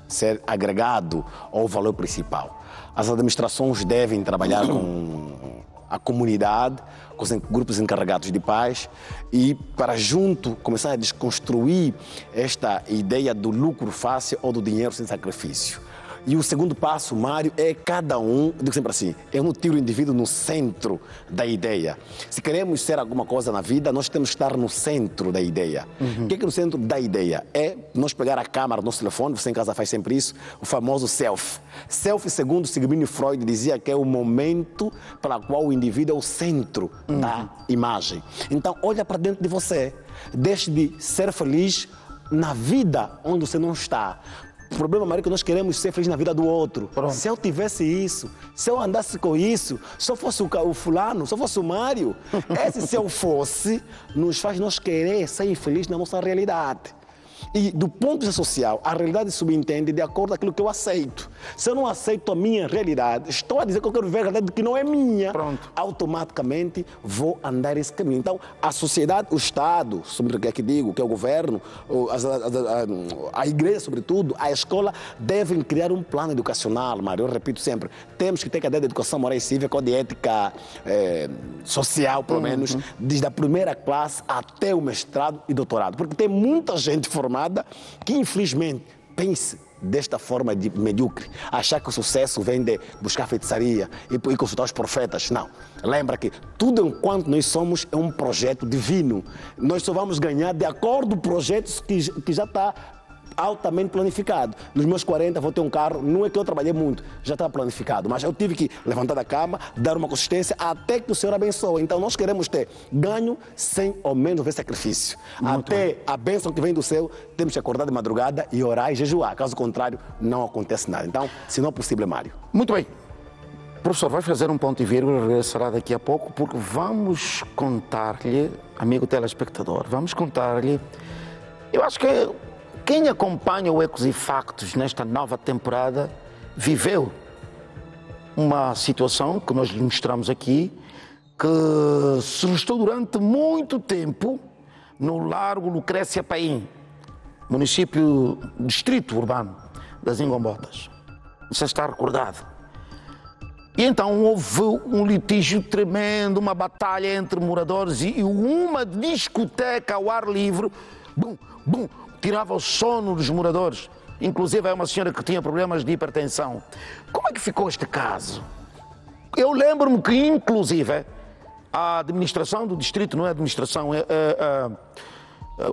ser agregado ao valor principal. As administrações devem trabalhar com a comunidade, com os grupos encarregados de paz e para junto começar a desconstruir esta ideia do lucro fácil ou do dinheiro sem sacrifício. E o segundo passo, Mário, é cada um, digo sempre assim, eu não tiro o indivíduo no centro da ideia. Se queremos ser alguma coisa na vida, nós temos que estar no centro da ideia. O que é no centro da ideia? É nós pegar a câmera do nosso telefone, você em casa faz sempre isso, o famoso selfie. Selfie, segundo Sigmund Freud, dizia que é o momento para o qual o indivíduo é o centro da imagem. Então, olha para dentro de você. Deixe de ser feliz na vida onde você não está. O problema, Mário, é que nós queremos ser felizes na vida do outro. Pronto. Se eu tivesse isso, se eu andasse com isso, se eu fosse o fulano, se eu fosse o Mário, esse se eu fosse, nos faz nós querer ser infelizes na nossa realidade. E do ponto de vista social, a realidade subentende de acordo com aquilo que eu aceito. Se eu não aceito a minha realidade, estou a dizer que eu quero ver a realidade que não é minha. Pronto. Automaticamente vou andar esse caminho. Então, a sociedade, o Estado, sobre o que é que digo, que é o governo, a igreja, sobretudo, a escola, devem criar um plano educacional, Mário. Eu repito sempre, temos que ter cadeia de educação moral e cívica ou de ética social, pelo menos, desde a primeira classe até o mestrado e doutorado. Porque tem muita gente formada que, infelizmente, pense desta forma de medíocre, achar que o sucesso vem de buscar feitiçaria e consultar os profetas. Não. Lembra que tudo enquanto nós somos é um projeto divino. Nós só vamos ganhar de acordo com projetos que já está altamente planificado. Nos meus 40 vou ter um carro, não é que eu trabalhei muito, já estava planificado, mas eu tive que levantar da cama, dar uma consistência até que o Senhor abençoe. Então nós queremos ter ganho sem ao menos ver sacrifício. Muito até bem. A bênção que vem do céu, temos que acordar de madrugada e orar e jejuar. Caso contrário, não acontece nada. Então, se não é possível, Mário. Muito bem. Professor, vai fazer um ponto e vírgula, regressará daqui a pouco, porque vamos contar-lhe, amigo telespectador, vamos contar-lhe, eu acho que quem acompanha o Ecos e Factos nesta nova temporada viveu uma situação que nós lhe mostramos aqui, que se restou durante muito tempo no Largo Lucrécia Paim, distrito urbano das Ingombotas. Você está recordado. E então houve um litígio tremendo, uma batalha entre moradores e uma discoteca ao ar livre, tirava o sono dos moradores. Inclusive é uma senhora que tinha problemas de hipertensão. Como é que ficou este caso? Eu lembro-me que, inclusive, a administração do distrito, não é administração,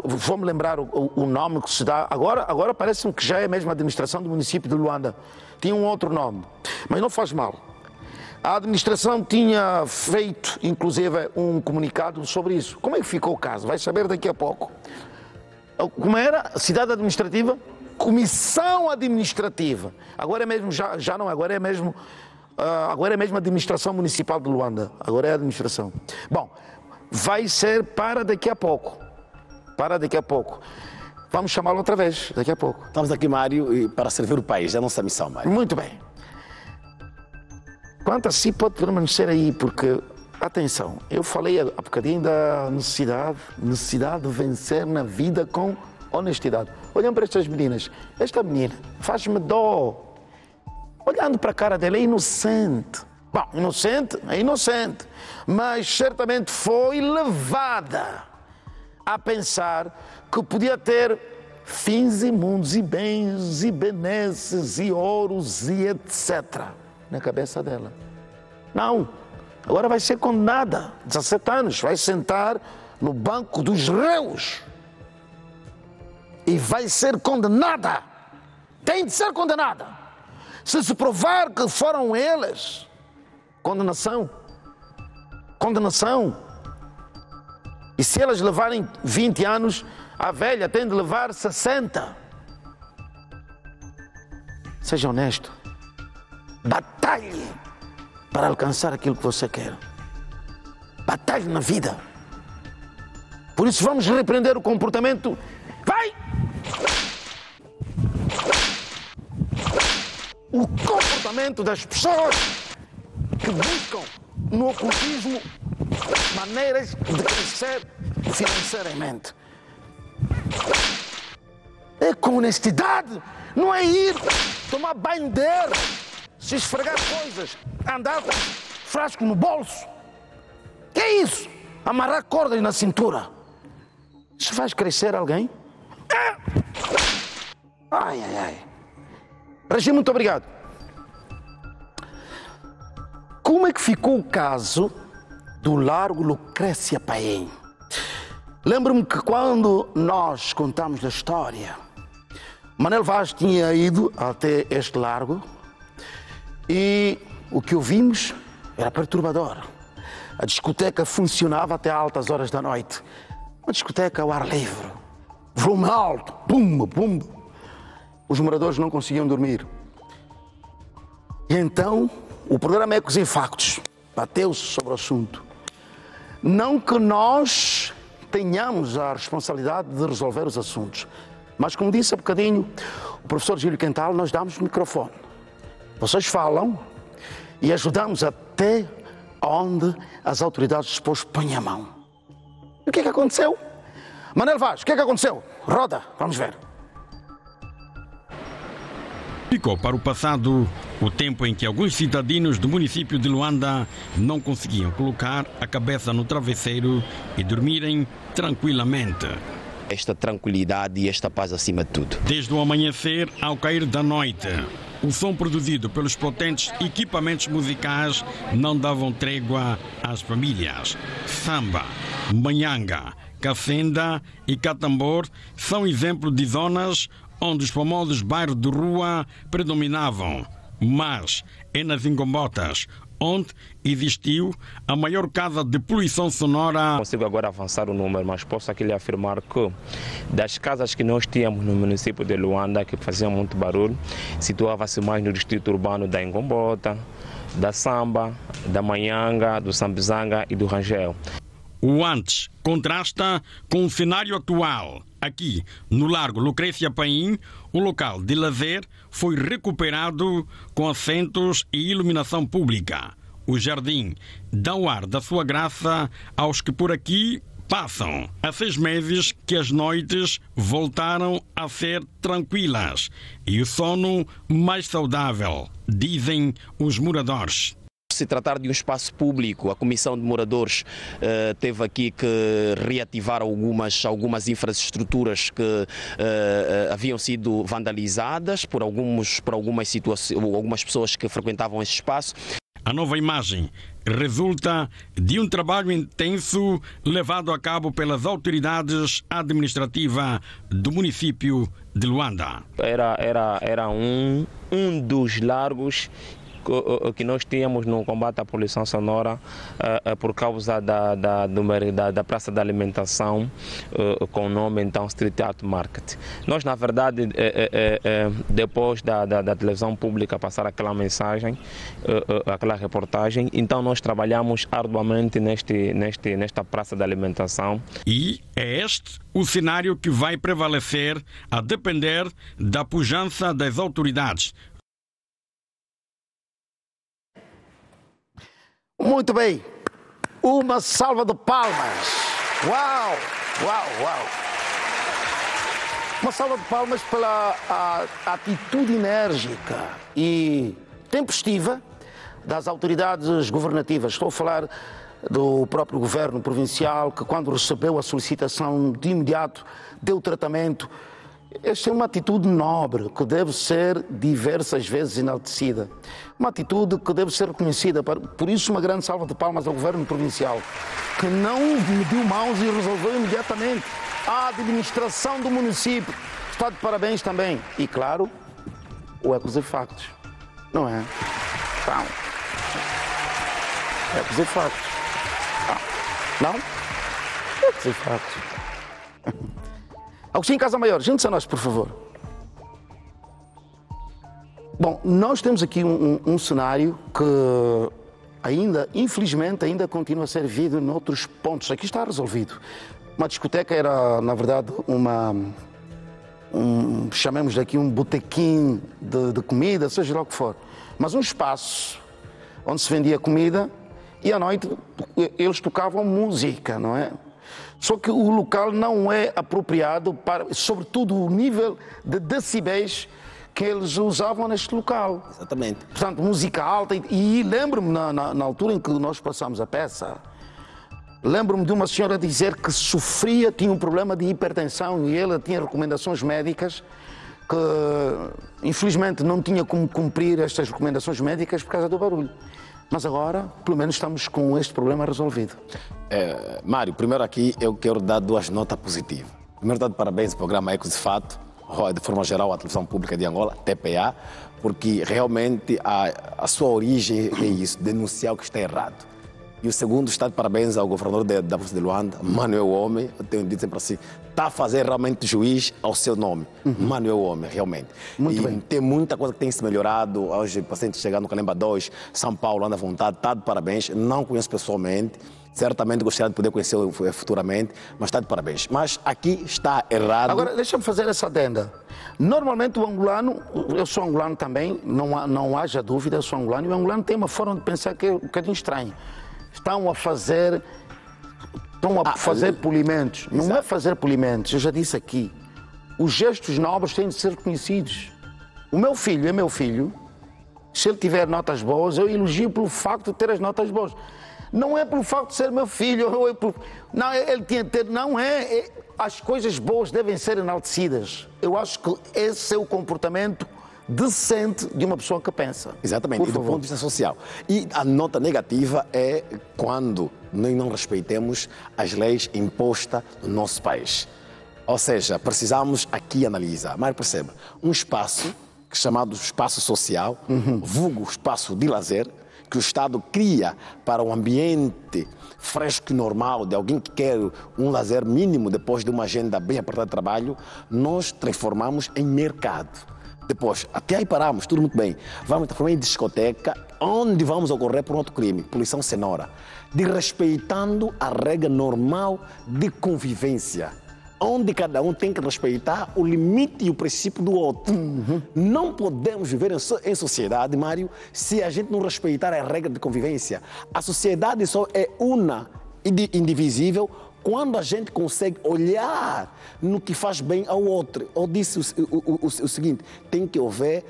vou-me lembrar o nome que se dá, agora parece-me que já é mesmo a administração do município de Luanda. Tinha um outro nome, mas não faz mal. A administração tinha feito, inclusive, um comunicado sobre isso. Como é que ficou o caso? Vai saber daqui a pouco. Como era? Cidade administrativa? Comissão administrativa. Agora é mesmo, já não, agora é mesmo a administração municipal de Luanda. Agora é a administração. Bom, vai ser para daqui a pouco. Vamos chamá-lo outra vez, daqui a pouco. Estamos aqui, Mário, para servir o país, é a nossa missão, Mário. Muito bem. Quanto a si, pode permanecer aí, porque... Atenção, eu falei há bocadinho da necessidade de vencer na vida com honestidade. Olhando para estas meninas, esta menina faz-me dó. Olhando para a cara dela, é inocente. Bom, inocente, mas certamente foi levada a pensar que podia ter fins imundos e bens e benesses e ouros e etc. na cabeça dela. Não, agora vai ser condenada, 17 anos, vai sentar no banco dos réus e vai ser condenada. Tem de ser condenada. Se provar que foram eles, condenação. Condenação. E se elas levarem 20 anos, a velha tem de levar 60. Seja honesto. Batalhe para alcançar aquilo que você quer. Batalhe na vida. Por isso vamos repreender o comportamento. Vai! O comportamento das pessoas que buscam no ocultismo maneiras de crescer financeiramente. É com honestidade, não é ir tomar banho dele, se esfregar coisas, andar com frasco no bolso. Que é isso? Amarrar cordas na cintura. Isso faz crescer alguém? Ai, ai, ai. Regime, muito obrigado. Como é que ficou o caso do Largo Lucrécia Paim? Lembro-me que quando nós contamos a história, Manuel Vaz tinha ido até este largo e o que ouvimos era perturbador. A discoteca funcionava até altas horas da noite. Uma discoteca ao ar livre, volume alto, pum, pum. Os moradores não conseguiam dormir. E então, o programa Ecos e Factos bateu-se sobre o assunto. Não que nós tenhamos a responsabilidade de resolver os assuntos, mas como disse há bocadinho o professor Júlio Quental, nós damos o microfone. Vocês falam e ajudamos até onde as autoridades depois põem a mão. E o que é que aconteceu? Manuel Vaz, o que é que aconteceu? Roda, vamos ver. Ficou para o passado o tempo em que alguns cidadãos do município de Luanda não conseguiam colocar a cabeça no travesseiro e dormirem tranquilamente. Esta tranquilidade e esta paz acima de tudo. Desde o amanhecer ao cair da noite, o som produzido pelos potentes equipamentos musicais não davam trégua às famílias. Samba, manhanga, cacenda e catambor são exemplos de zonas onde os famosos bairros de rua predominavam. Mas é nas Ingombotas onde existiu a maior casa de poluição sonora. Não consigo agora avançar o número, mas posso aqui lhe afirmar que das casas que nós tínhamos no município de Luanda, que faziam muito barulho, situava-se mais no distrito urbano da Ingombota, da Samba, da Manhanga, do Sambizanga e do Rangel. O antes contrasta com o cenário atual. Aqui, no Largo Lucrécia Paim, o local de lazer foi recuperado com assentos e iluminação pública. O jardim dá o ar da sua graça aos que por aqui passam. Há 6 meses que as noites voltaram a ser tranquilas e o sono mais saudável, dizem os moradores. Se tratar de um espaço público, a Comissão de Moradores teve aqui que reativar algumas infraestruturas que haviam sido vandalizadas por algumas pessoas que frequentavam esse espaço. A nova imagem resulta de um trabalho intenso levado a cabo pelas autoridades administrativas do município de Luanda. Era um dos largos que nós tínhamos no combate à poluição sonora por causa da praça da alimentação com o nome então Street Art Market. Nós, na verdade, depois da televisão pública passar aquela mensagem, aquela reportagem, então nós trabalhamos arduamente nesta praça da alimentação. E é este o cenário que vai prevalecer a depender da pujança das autoridades. Muito bem. Uma salva de palmas. Uau, uau, uau. Uma salva de palmas pela atitude enérgica e tempestiva das autoridades governativas. Estou a falar do próprio governo provincial, que quando recebeu a solicitação de imediato deu tratamento. Esta é uma atitude nobre, que deve ser diversas vezes enaltecida. Uma atitude que deve ser reconhecida. Por isso, uma grande salva de palmas ao governo provincial, que não mediu mãos e resolveu imediatamente. A administração do município está de parabéns também. E, claro, o Ecos e Factos. Não é? Então, Ecos e Factos. Não? Ecos e Factos. Agostinho Casa Maior, junte-se a nós, por favor. Bom, nós temos aqui um cenário que ainda, infelizmente, ainda continua a ser vivido noutros pontos. Aqui está resolvido. Uma discoteca era, na verdade, chamemos daqui um botequim de comida, seja lá o que for. Mas um espaço onde se vendia comida e à noite eles tocavam música, não é? Só que o local não é apropriado para, sobretudo, o nível de decibéis que eles usavam neste local. Exatamente. Portanto, música alta. E lembro-me, na altura em que nós passamos a peça, lembro-me de uma senhora dizer que sofria, tinha um problema de hipertensão e ela tinha recomendações médicas que, infelizmente, não tinha como cumprir estas recomendações médicas por causa do barulho. Mas agora, pelo menos, estamos com este problema resolvido. Mário, primeiro aqui eu quero dar duas notas positivas. Primeiro, dar parabéns ao programa Ecos de Fato, de forma geral, à Televisão Pública de Angola, TPA, porque realmente a sua origem é isso, denunciar o que está errado. E o segundo, está de parabéns ao governador da província de Luanda, Manuel Homem, eu tenho dito sempre assim, está a fazer realmente juiz ao seu nome, Manuel Homem, realmente. Muito e bem. Tem muita coisa que tem se melhorado, hoje pacientes chegando no Calemba 2, São Paulo, anda à vontade, está de parabéns, não conheço pessoalmente, certamente gostaria de poder conhecê-lo futuramente, mas está de parabéns. Mas aqui está errado. Agora, deixa-me fazer essa adenda. Normalmente o angolano, eu sou angolano também, não haja dúvida, eu sou angolano, e o angolano tem uma forma de pensar que é um bocadinho estranha. Estão a fazer polimentos. Não Exato. é fazer polimentos, eu já disse aqui. Os gestos nobres têm de ser reconhecidos. O meu filho é meu filho. Se ele tiver notas boas, eu elogio pelo facto de ter as notas boas. Não é pelo facto de ser meu filho. Não, ele tinha de ter. Não é. As coisas boas devem ser enaltecidas. Eu acho que esse é o comportamento decente de uma pessoa que pensa. Exatamente, e do ponto de vista social. E a nota negativa é quando nós não respeitemos as leis impostas no nosso país. Ou seja, precisamos aqui analisar. Mas perceba, um espaço chamado espaço social, vulgo espaço de lazer, que o Estado cria para um ambiente fresco e normal de alguém que quer um lazer mínimo depois de uma agenda bem apertada de trabalho, nós transformamos em mercado. Depois, até aí paramos, tudo muito bem. Vamos transformar em discoteca, onde vamos ocorrer por outro crime, poluição sonora, desrespeitando a regra normal de convivência, onde cada um tem que respeitar o limite e o princípio do outro. Não podemos viver em sociedade, Mário, se a gente não respeitar a regra de convivência. A sociedade só é una e indivisível quando a gente consegue olhar no que faz bem ao outro. Eu disse o seguinte, tem que haver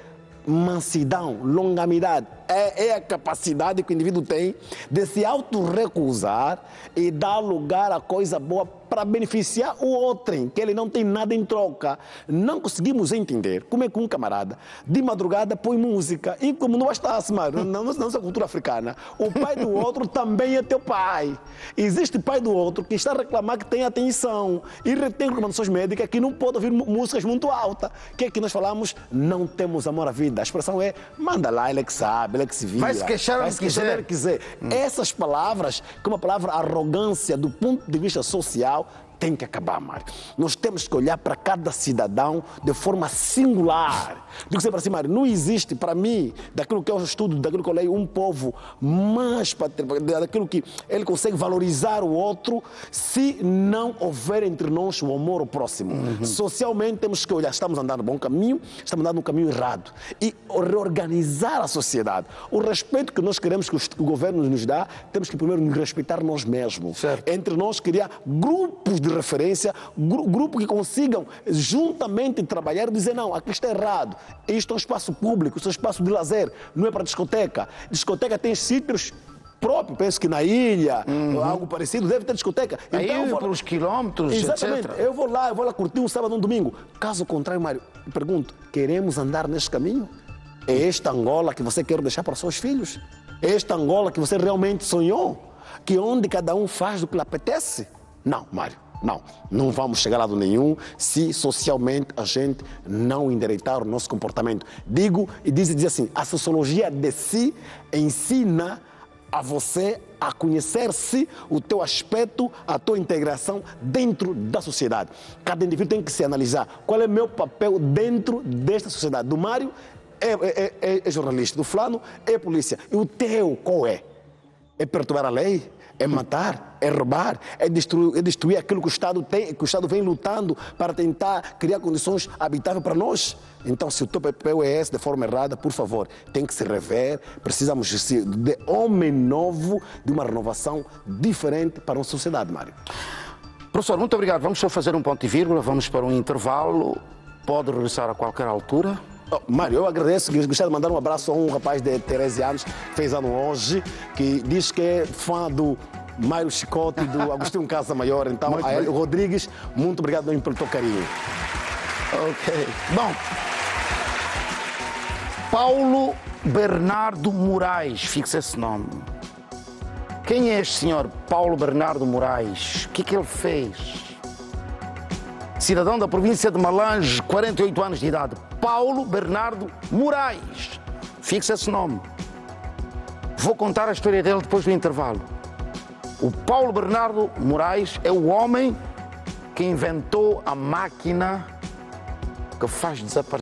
mansidão, longanimidade. É a capacidade que o indivíduo tem de se autorrecusar e dar lugar a coisa boa para beneficiar o outro, que ele não tem nada em troca. Não conseguimos entender como é que um camarada de madrugada põe música. E como não bastasse, mano, na nossa cultura africana, o pai do outro também é teu pai. Existe pai do outro que está a reclamar que tem atenção e tem recomendações médicas que não pode ouvir músicas muito altas. O que é que nós falamos? Não temos amor à vida. A expressão é, manda lá, ele é que sabe, ele é que se vira. Vai se queixar onde quiser. Essas palavras, que é uma palavra arrogância do ponto de vista social, tem que acabar, Mário. Nós temos que olhar para cada cidadão de forma singular. Digo sempre assim, Mário, não existe para mim, daquilo que eu estudo, daquilo que eu leio, um povo mais daquilo que ele consegue valorizar o outro, se não houver entre nós o amor ao próximo. Socialmente temos que olhar, estamos andando no bom caminho, estamos andando no caminho errado. E reorganizar a sociedade. O respeito que nós queremos que o governo nos dá, temos que primeiro nos respeitar nós mesmos. Certo. Entre nós criar grupos de referência, grupos que consigam juntamente trabalhar e dizer, não, aqui está errado. Isto é um espaço público, isto é um espaço de lazer, não é para discoteca. Discoteca tem sítios próprio, penso que na ilha, algo parecido, deve ter discoteca. Aí Então, eu vou pelos quilómetros, exatamente. etc. Eu vou lá curtir um sábado, um domingo. Caso contrário, Mário, pergunto, queremos andar neste caminho? É esta Angola que você quer deixar para os seus filhos? É esta Angola que você realmente sonhou? Que onde cada um faz do que lhe apetece? Não, Mário, não vamos chegar a lado nenhum se socialmente a gente não endireitar o nosso comportamento. Digo e diz assim, a sociologia de si ensina a você a conhecer-se, o teu aspecto, a tua integração dentro da sociedade. Cada indivíduo tem que se analisar. Qual é o meu papel dentro desta sociedade? Do Mário é jornalista, do Flano é polícia. E o teu qual é? É perturbar a lei? É matar? É roubar? É destruir aquilo que o Estado tem, que o Estado vem lutando para tentar criar condições habitáveis para nós? Então, se o teu papel é esse de forma errada, por favor, tem que se rever. Precisamos de homem novo, de uma renovação diferente para a nossa sociedade, Mário. Professor, muito obrigado. Vamos só fazer um ponto e vírgula, vamos para um intervalo. Pode regressar a qualquer altura. Mário, eu agradeço, gostaria de mandar um abraço a um rapaz de 13 anos, que fez ano hoje, que diz que é fã do Mário Chicote e do Agostinho Casa Maior. Então, a Hélio Rodrigues, muito obrigado pelo teu carinho. Ok. Bom, Paulo Bernardo Moraes, fixa esse nome. Quem é este senhor Paulo Bernardo Moraes? O que ele fez? Cidadão da província de Malange, 48 anos de idade. Paulo Bernardo Moraes. Fixa esse nome. Vou contar a história dele depois do intervalo. O Paulo Bernardo Moraes é o homem que inventou a máquina que faz desaparecer